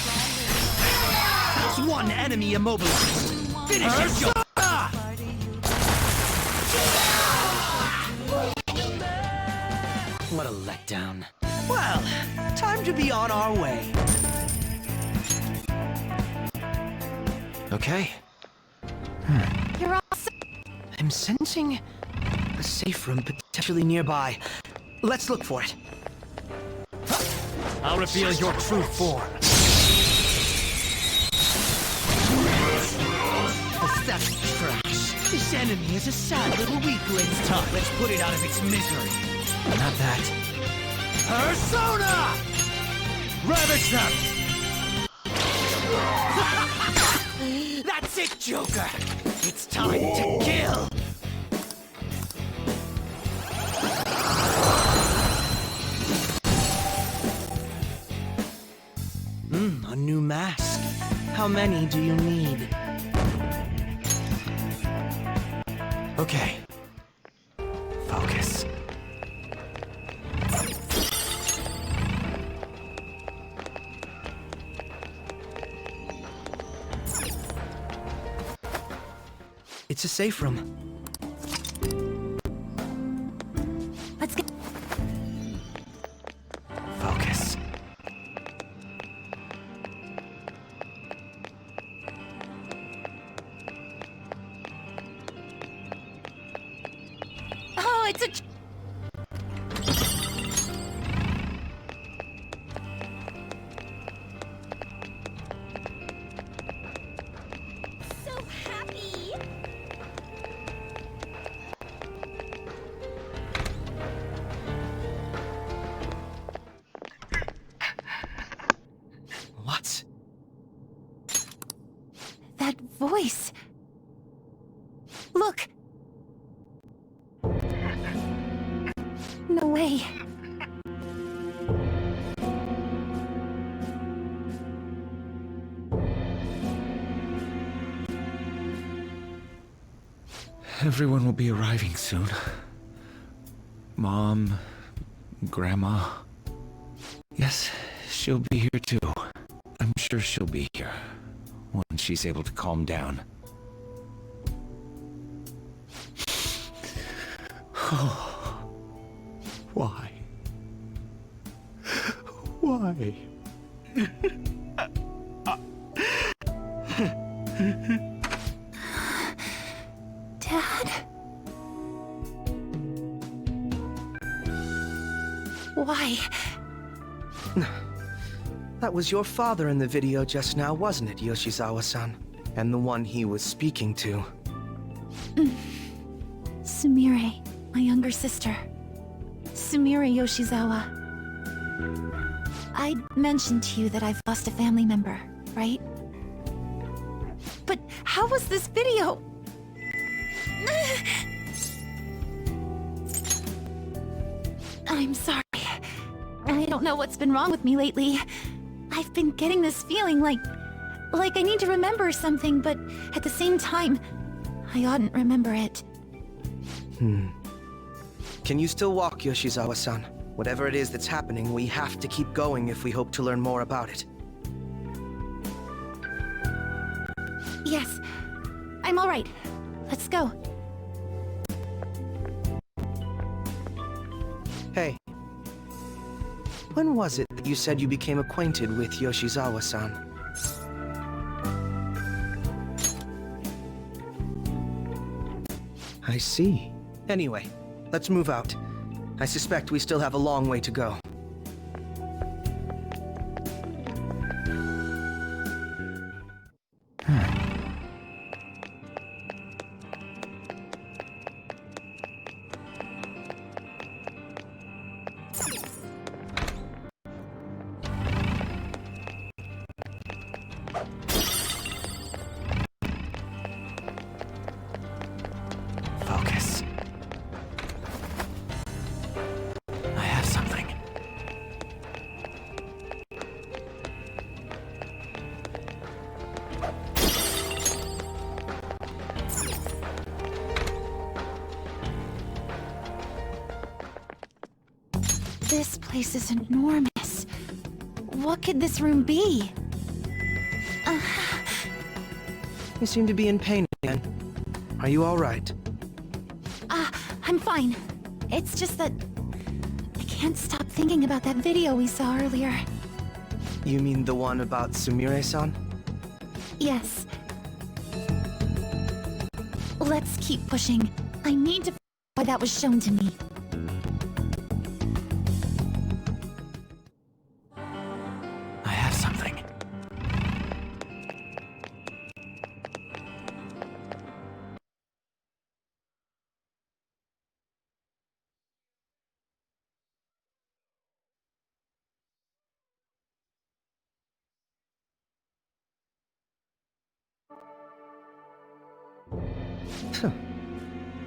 Q: One enemy immobilized. Finish it, Joe! What a letdown. Well, time to be on our way. Okay.
G: You're all set.
Q: I'm sensing a safe room potentially nearby. Let's look for it.
E: I'll reveal your true form.
Q: Pathetic trash. This enemy is a sad little weakling. Tough. Let's put it out of its misery. Not that.
E: Persona! Ravage them!
Q: That's it, Joker! It's time to kill! A new mask. How many do you need? Okay. Focus. It's a safe room.
G: Let's get.
Q: Focus.
G: Oh, it's a. So happy.
Q: What?
G: That voice. Look. No way.
O: Everyone will be arriving soon. Mom, Grandma. Yes, she'll be here too. I'm sure she'll be here when she's able to calm down. Why? Why?
G: Dad? Why?
Q: That was your father in the video just now, wasn't it, Yoshizawa-san? And the one he was speaking to.
G: Sumire, my younger sister. Sumire Yoshizawa. I mentioned to you that I've lost a family member, right? But how was this video? I'm sorry. I don't know what's been wrong with me lately. I've been getting this feeling like I need to remember something, but at the same time, I oughtn't remember it.
Q: Can you still walk, Yoshizawa-san? Whatever it is that's happening, we have to keep going if we hope to learn more about it.
G: Yes. I'm all right. Let's go.
Q: Hey. When was it that you said you became acquainted with Yoshizawa-san? I see. Anyway, let's move out. I suspect we still have a long way to go.
O: Focus. I have something.
G: This place is enormous. What could this room be?
Q: You seem to be in pain again. Are you all right?
G: I'm fine. It's just that I can't stop thinking about that video we saw earlier.
Q: You mean the one about Sumire-san?
G: Yes. Let's keep pushing. I need to find why that was shown to me.
O: I have something.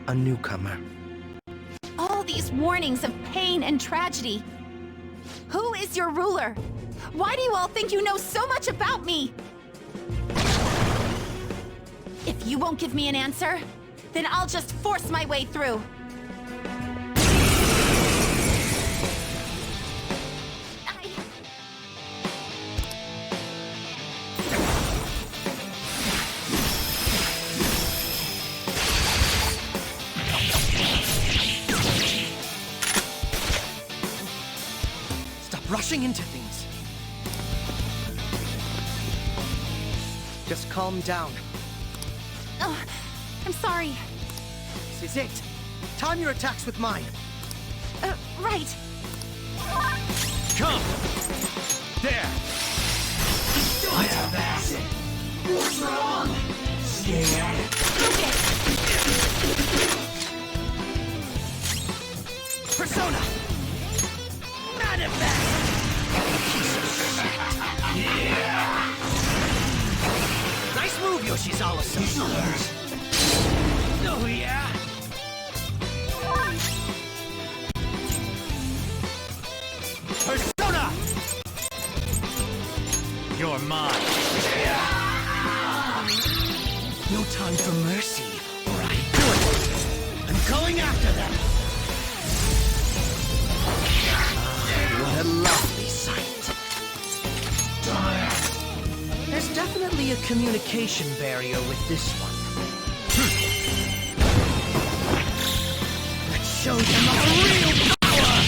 Q: A newcomer.
G: All these warnings of pain and tragedy. Who is your ruler? Why do you all think you know so much about me? If you won't give me an answer, then I'll just force my way through.
Q: Rushing into things. Just calm down.
G: Oh, I'm sorry.
Q: This is it. Time your attacks with mine.
G: Right.
O: Come! There!
T: I have acid. What's wrong? Scared?
Q: Persona! Manifest!
T: Yeah!
Q: Nice move, Yoshizawa-san.
T: Oh, yeah?
Q: Persona!
O: You're mine.
Q: No time for mercy, or I do it. I'm going after them. What a lovely sight. There's definitely a communication barrier with this one. Let's show them our real power!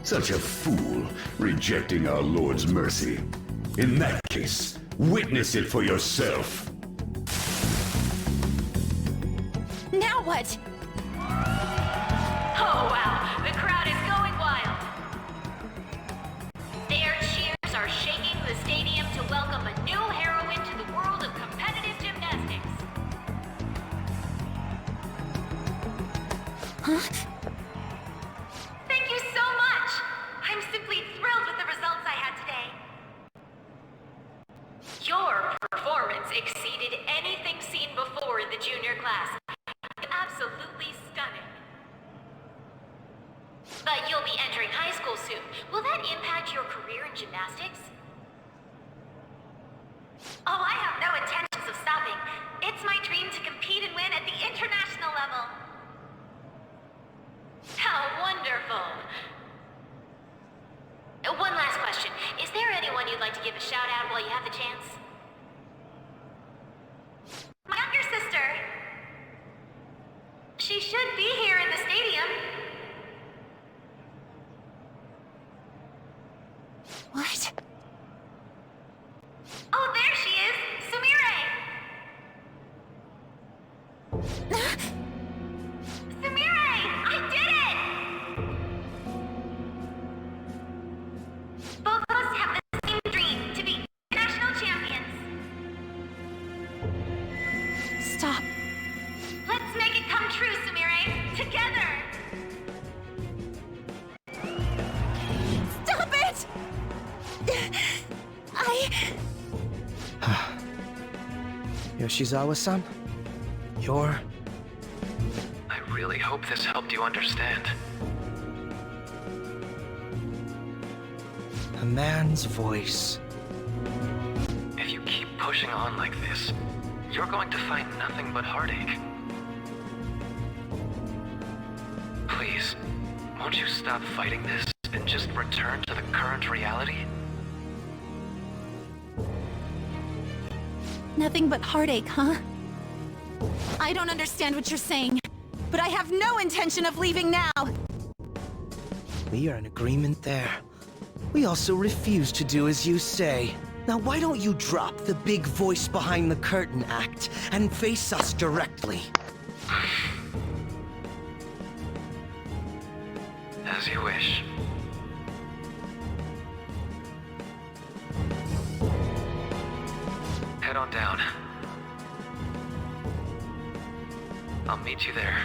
S: Such a fool, rejecting our Lord's mercy. In that case, witness it for yourself.
G: Now what?
R: Oh wow, the crowd is going wild. Their cheers are shaking the stadium to welcome a new heroine to the world of competitive gymnastics.
G: Huh?
R: Thank you so much! I'm simply thrilled with the results I had today. Your performance exceeded anything seen before in the junior class. You absolutely But you'll be entering high school soon. Will that impact your career in gymnastics? Oh, I have no intentions of stopping. It's my dream to compete and win at the international level. How wonderful. One last question. Is there anyone you'd like to give a shout out while you have the chance? My younger sister. She should be here in the stadium.
G: What?
R: Oh, there she is! Sumire! Sumire! I did it! Both of us have the same dream, to be national champions.
G: Stop.
R: Let's make it come true, Sumire! Together!
G: Stop it!
Q: Yoshizawa-san? You're...
U: I really hope this helped you understand.
Q: a man's voice.
U: If you keep pushing on like this, you're going to find nothing but heartache. Please, won't you stop fighting this and just return to the current reality?
G: Nothing but heartache, huh? I don't understand what you're saying, but I have no intention of leaving now!
Q: We are in agreement there. We also refuse to do as you say. Now why don't you drop the big voice behind the curtain act and face us directly?
U: As you wish. Head on down. I'll meet you there.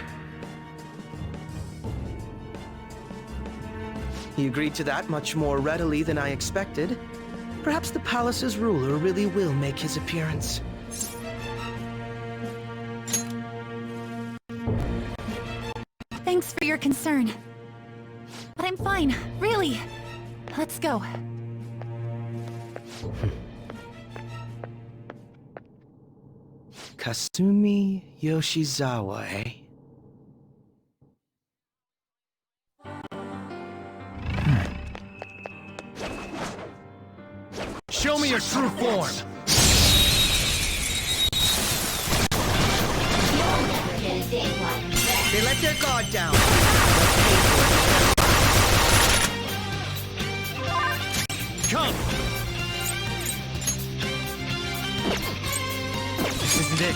Q: He agreed to that much more readily than I expected. Perhaps the palace's ruler really will make his appearance.
G: Thanks for your concern. But I'm fine, really. Let's go.
Q: Kasumi Yoshizawa, eh?
T: Show me your true form!
Q: They let their guard down.
T: Come! This isn't it.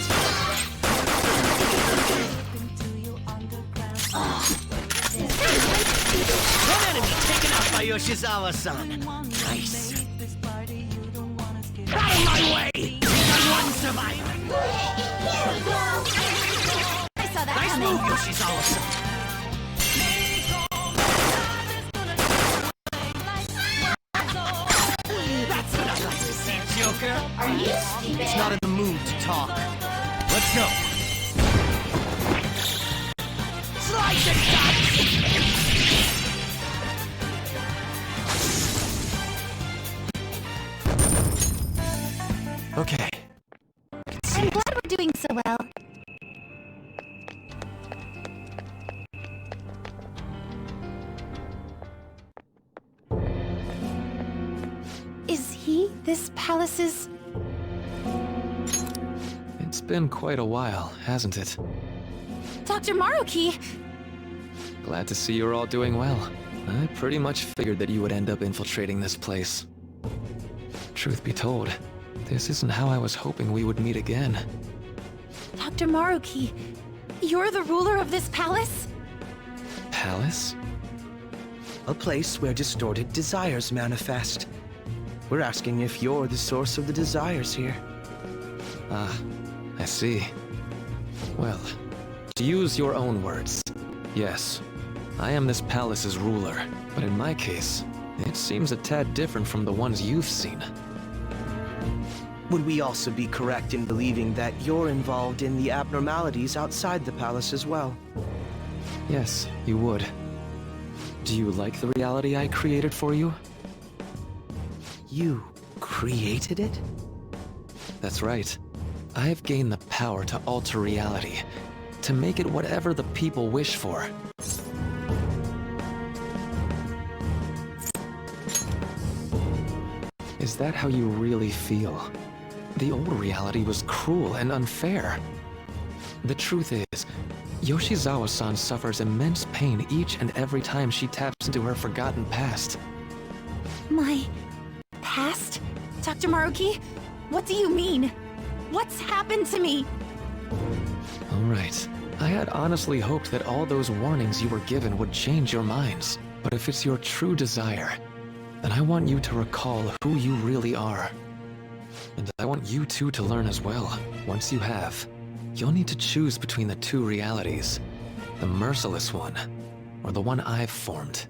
T: One enemy taken out by Yoshizawa-san. Nice. Out of my way! One survivor!
G: I saw that
T: nice
G: coming.
T: move, Yoshizawa-san! That's what I like to see, Joker!
Q: Are you stupid? It's not in the mood to talk.
T: Let's go! Slice and dice!
Q: Okay.
G: I'm glad we're doing so well. Is he this palace's...
C: It's been quite a while, hasn't it?
G: Dr. Maruki?
C: Glad to see you're all doing well. I pretty much figured that you would end up infiltrating this place. Truth be told, this isn't how I was hoping we would meet again.
G: Dr. Maruki, you're the ruler of this palace?
C: Palace?
Q: A place where distorted desires manifest. We're asking if you're the source of the desires here.
C: Ah, I see. Well, to use your own words, yes, I am this palace's ruler, but in my case, it seems a tad different from the ones you've seen.
Q: Would we also be correct in believing that you're involved in the abnormalities outside the palace as well?
C: Yes, you would.
Q: Do you like the reality I created for you? You created it? That's right. I've gained the power to alter reality, to make it whatever the people wish for. Is that how you really feel? The old reality was cruel and unfair. The truth is, Yoshizawa-san suffers immense pain each and every time she taps into her forgotten past.
G: My past? Dr. Maruki? What do you mean? What's happened to me?
Q: Alright. I had honestly hoped that all those warnings you were given would change your minds. But if it's your true desire, then I want you to recall who you really are. And I want you two to learn as well. Once you have, you'll need to choose between the two realities. The merciless one, or the one I've formed.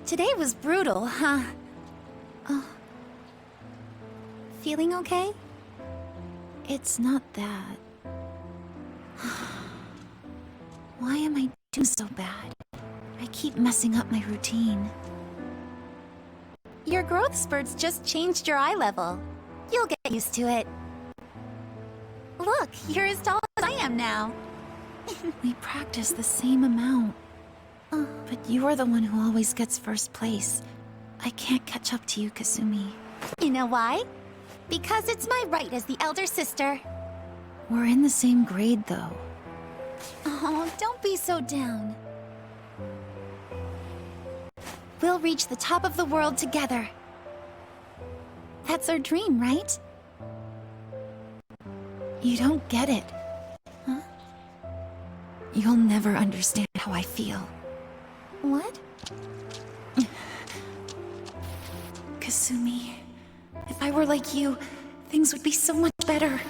G: Today was brutal, huh? Oh. Feeling okay? It's not that. Why am I doing so bad? I keep messing up my routine. Your growth spurts just changed your eye level. You'll get used to it. Look, you're as tall as I am now. We practice the same amount. But you are the one who always gets first place. I can't catch up to you, Kasumi. You know why? Because it's my right as the elder sister. We're in the same grade, though. Oh, don't be so down. We'll reach the top of the world together. That's our dream, right? You don't get it. Huh? You'll never understand how I feel. What? Kasumi, if I were like you, things would be so much better.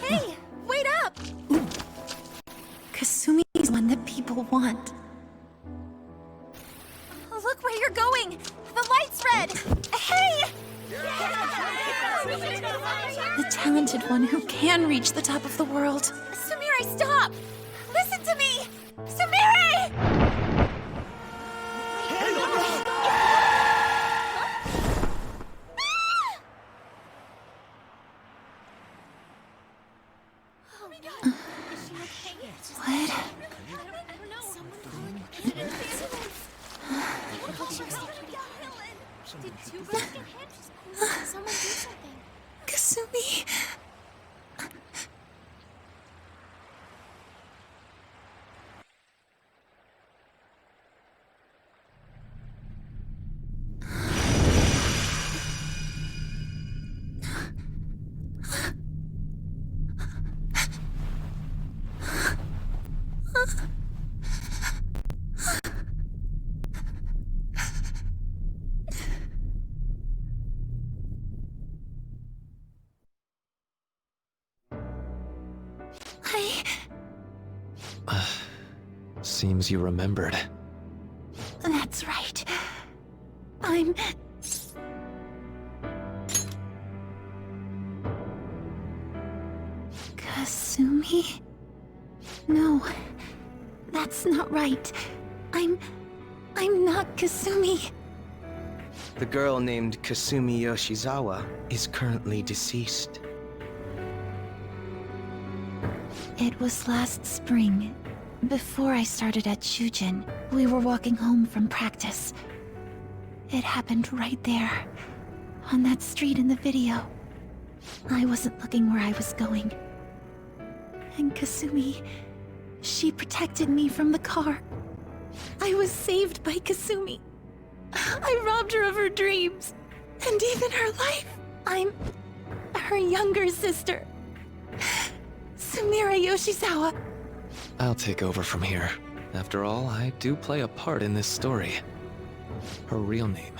G: Hey, wait up! Kasumi is one that people want. Look where you're going! The light's red! Hey! The talented one who can reach the top of the world. Sumire, stop! Listen to me! Sumire! What? Kasumi.
Q: Seems you remembered.
G: That's right. I'm... Kasumi? No, that's not right. I'm not Kasumi.
Q: The girl named Kasumi Yoshizawa is currently deceased.
G: It was last spring. Before I started at Shujin, we were walking home from practice. It happened right there, on that street in the video. I wasn't looking where I was going. And Kasumi, she protected me from the car. I was saved by Kasumi. I robbed her of her dreams, and even her life. I'm her younger sister, Sumire Yoshizawa.
Q: I'll take over from here. After all, I do play a part in this story. Her real name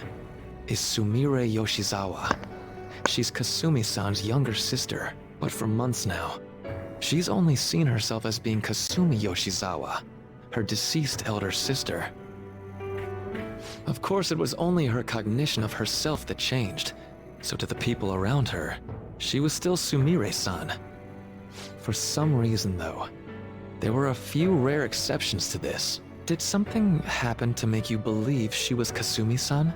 Q: is Sumire Yoshizawa. She's Kasumi-san's younger sister, but for months now,
J: She's only seen herself as being Kasumi Yoshizawa, her deceased elder sister. Of course, it was only her cognition of herself that changed, so to the people around her, she was still Sumire-san. For some reason, though, there were a few rare exceptions to this. Did something happen to make you believe she was Kasumi-san?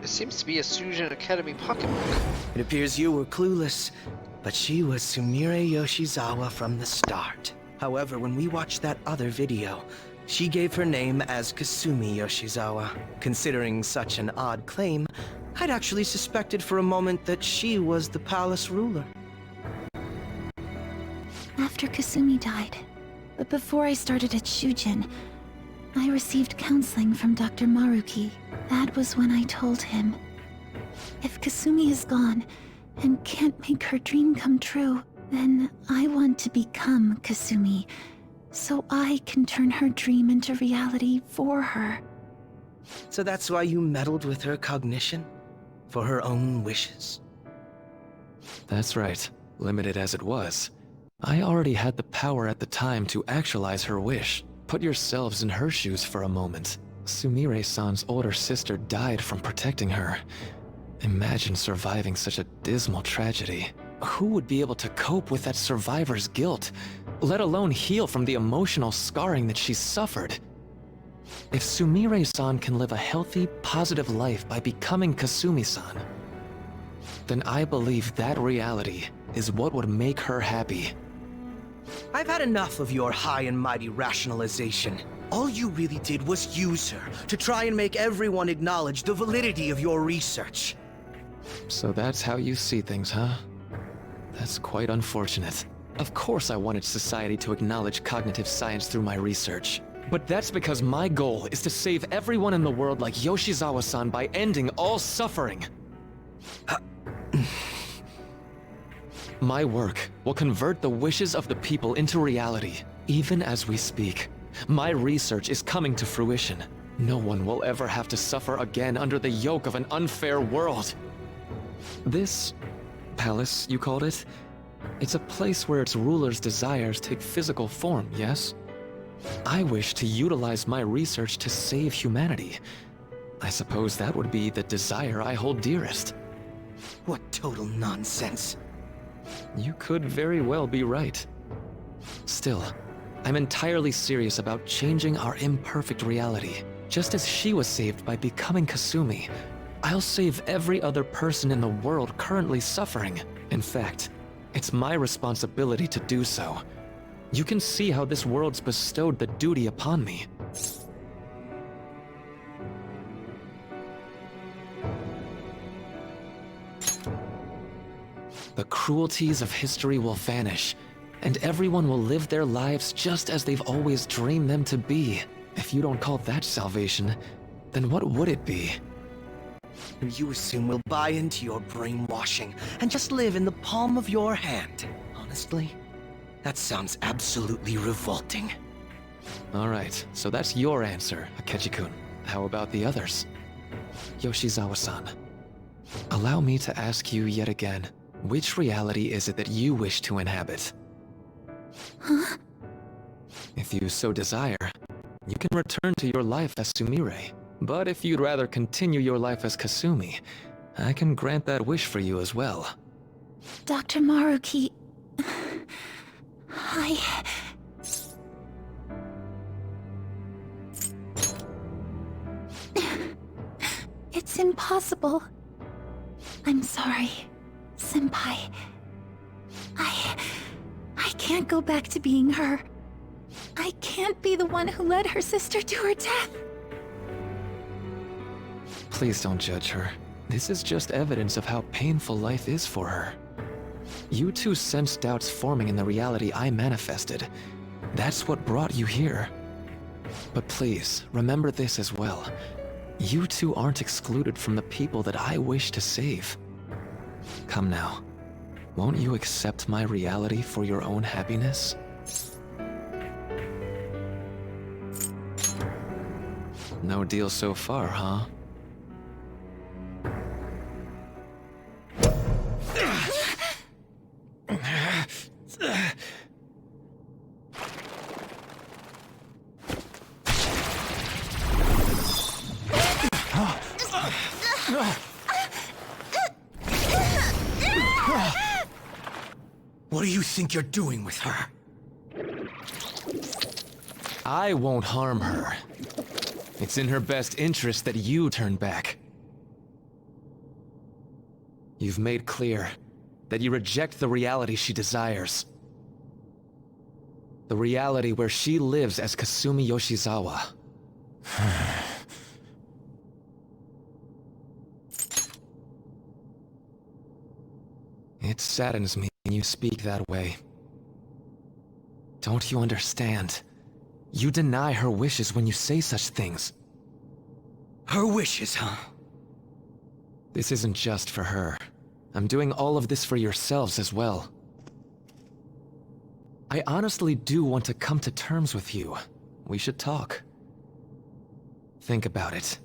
A: It seems to be a Sujin Academy pocketbook.
Q: It appears you were clueless, but she was Sumire Yoshizawa from the start. However, when we watched that other video, she gave her name as Kasumi Yoshizawa. Considering such an odd claim, I'd actually suspected for a moment that she was the palace ruler.
G: After Kasumi died, but before I started at Shujin, I received counseling from Dr. Maruki. That was when I told him, if Kasumi is gone and can't make her dream come true, then I want to become Kasumi, so I can turn her dream into reality for her.
Q: So that's why you meddled with her cognition? For her own wishes?
J: That's right. Limited as it was, I already had the power at the time to actualize her wish. Put yourselves in her shoes for a moment. Sumire-san's older sister died from protecting her. Imagine surviving such a dismal tragedy. Who would be able to cope with that survivor's guilt, let alone heal from the emotional scarring that she's suffered? If Sumire-san can live a healthy, positive life by becoming Kasumi-san, then I believe that reality is what would make her happy.
Q: I've had enough of your high and mighty rationalization. All you really did was use her to try and make everyone acknowledge the validity of your research.
J: So that's how you see things, huh? That's quite unfortunate. Of course I wanted society to acknowledge cognitive science through my research. But that's because my goal is to save everyone in the world like Yoshizawa-san by ending all suffering. My work will convert the wishes of the people into reality, even as we speak. My research is coming to fruition. No one will ever have to suffer again under the yoke of an unfair world. This palace, you called it? It's a place where its ruler's desires take physical form, yes? I wish to utilize my research to save humanity. I suppose that would be the desire I hold dearest.
Q: What total nonsense.
J: You could very well be right. Still, I'm entirely serious about changing our imperfect reality. Just as she was saved by becoming Kasumi, I'll save every other person in the world currently suffering. In fact, it's my responsibility to do so. You can see how this world's bestowed the duty upon me. The cruelties of history will vanish, and everyone will live their lives just as they've always dreamed them to be. If you don't call that salvation, then what would it be?
Q: You assume we'll buy into your brainwashing and just live in the palm of your hand. Honestly, that sounds absolutely revolting.
J: Alright, so that's your answer, Akechi-kun. How about the others? Yoshizawa-san, allow me to ask you yet again, which reality is it that you wish to inhabit?
G: Huh?
J: If you so desire, you can return to your life as Sumire. But if you'd rather continue your life as Kasumi, I can grant that wish for you as well.
G: Dr. Maruki... It's impossible. I'm sorry, Senpai. I can't go back to being her. I can't be the one who led her sister to her death.
J: Please don't judge her. This is just evidence of how painful life is for her. You two sensed doubts forming in the reality I manifested. That's what brought you here. But please, remember this as well. You two aren't excluded from the people that I wish to save. Come now. Won't you accept my reality for your own happiness? No deal so far, huh?
T: What do you think you're doing with her?
J: I won't harm her. It's in her best interest that you turn back. You've made clear that you reject the reality she desires. The reality where she lives as Kasumi Yoshizawa. It saddens me when you speak that way. Don't you understand? You deny her wishes when you say such things.
T: Her wishes, huh?
J: This isn't just for her. I'm doing all of this for yourselves as well. I honestly do want to come to terms with you. We should talk. Think about it.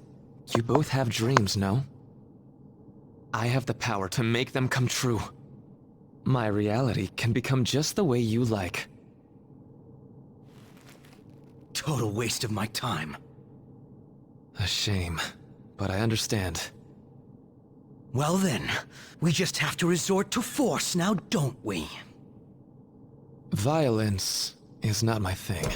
J: You both have dreams, no? I have the power to make them come true. My reality can become just the way you like.
T: Total waste of my time.
J: A shame, but I understand.
T: Well then, we just have to resort to force now, don't we?
J: Violence is not my thing.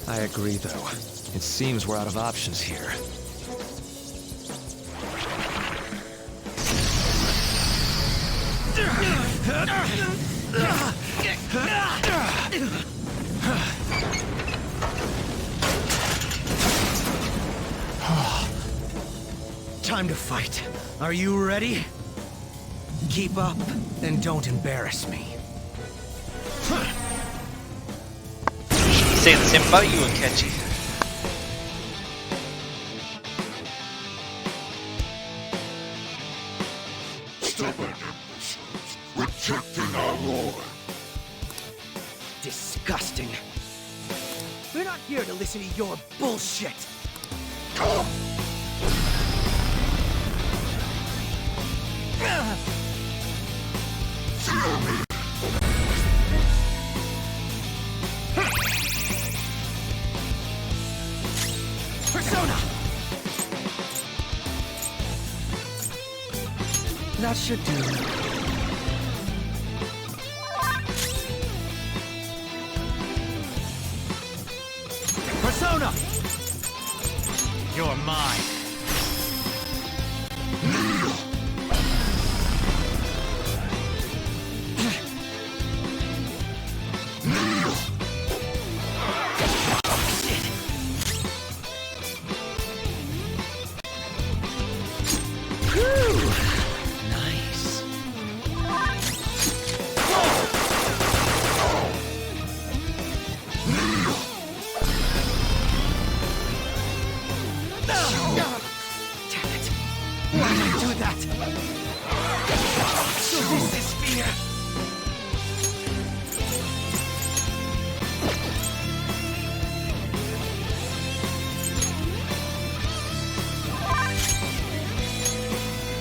J: I agree, though. It seems we're out of options here.
T: Time to fight. Are you ready? Keep up, and don't embarrass me.
A: Say the same about you, Akechi.
S: Stubborn, rejecting our lord.
T: Disgusting. We're not here to listen to your bullshit.
S: Feel me.
T: Persona! That should do. Persona! You're mine.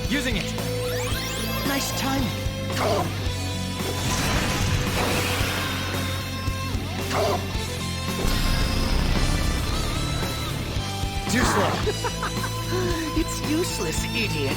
T: Using it. Nice timing. Too slow. It's useless, idiot.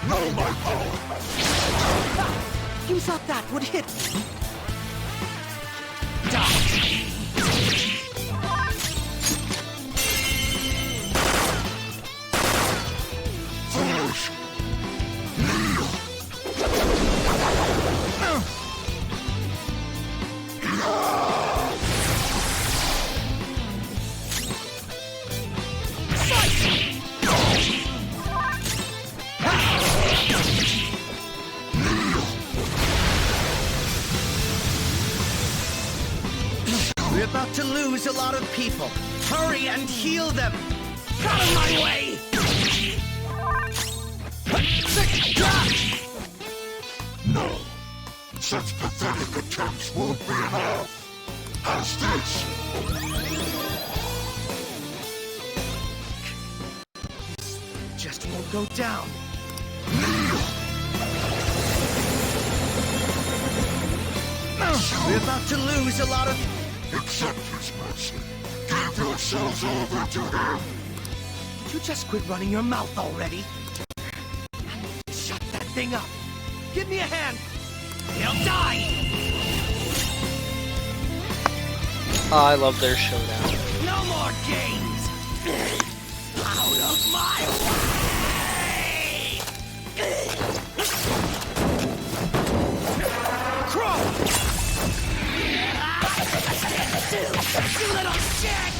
S: Know my power.
T: You thought that would hit me? Die. lose a lot of people. Hurry and heal them!
E: Out of my way!
S: No. Such pathetic attempts won't be enough. How's this?
T: Just won't go down. We're about to lose a lot of...
S: Accept his mercy. Give yourselves over to him.
T: Would you just quit running your mouth already? Shut that thing up. Give me a hand. He'll die!
A: Oh, I love their showdown.
T: No more games! Out of my way! Crow! You little shit!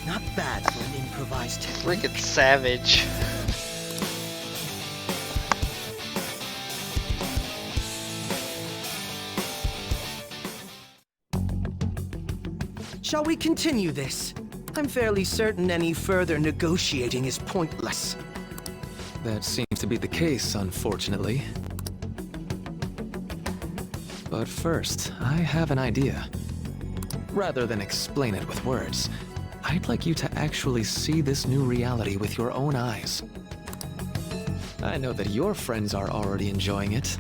T: Not bad for an improvised technique.
A: Freaking savage.
T: Shall we continue this? I'm fairly certain any further negotiating is pointless.
J: That seems to be the case, unfortunately. But first, I have an idea. Rather than explain it with words, I'd like you to actually see this new reality with your own eyes. I know that your friends are already enjoying it.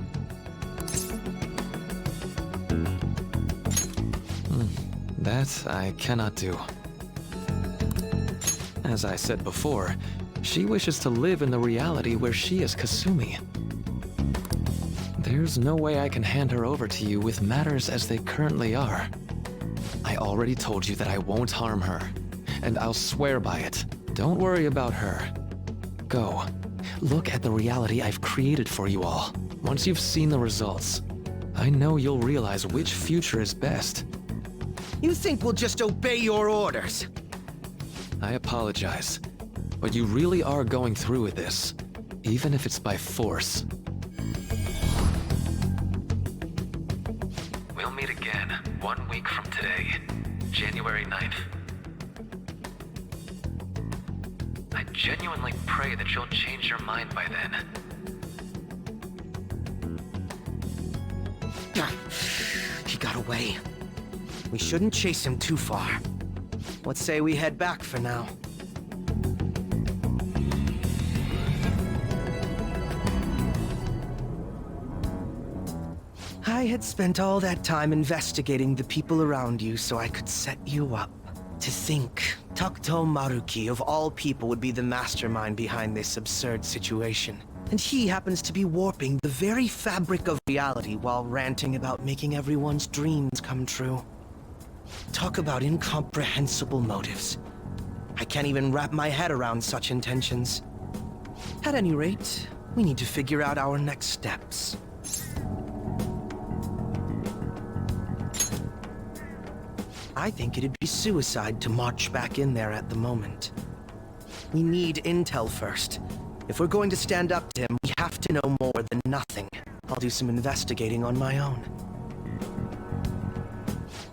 J: That I cannot do. As I said before, she wishes to live in the reality where she is Kasumi. There's no way I can hand her over to you with matters as they currently are. I already told you that I won't harm her, and I'll swear by it. Don't worry about her. Go. Look at the reality I've created for you all. Once you've seen the results, I know you'll realize which future is best.
T: You think we'll just obey your orders?
J: I apologize, but you really are going through with this, even if it's by force.
U: We'll meet again 1 week from today, January 9th. I genuinely pray that you'll change your mind by then.
T: He got away. We shouldn't chase him too far. Let's say we head back for now. I had spent all that time investigating the people around you so I could set you up. To think, Takuto Maruki of all people would be the mastermind behind this absurd situation. And he happens to be warping the very fabric of reality while ranting about making everyone's dreams come true. Talk about incomprehensible motives. I can't even wrap my head around such intentions. At any rate, we need to figure out our next steps. I think it'd be suicide to march back in there at the moment. We need intel first. If we're going to stand up to him, we have to know more than nothing. I'll do some investigating on my own.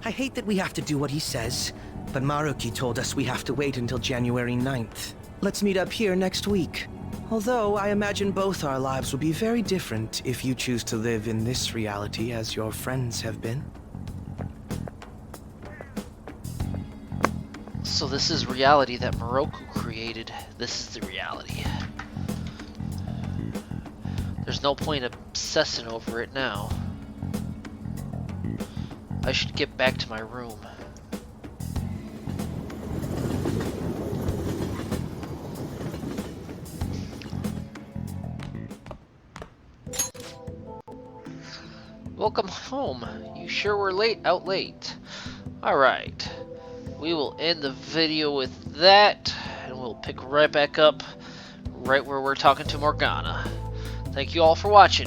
T: I hate that we have to do what he says, but Maruki told us we have to wait until January 9th. Let's meet up here next week. Although I imagine both our lives will be very different if you choose to live in this reality as your friends have been.
A: So this is reality that Moroku created. This is the reality. There's no point obsessing over it now. I should get back to my room. Welcome home. You sure were out late. Alright. We will end the video with that, and we'll pick right back up right where we're talking to Morgana. Thank you all for watching.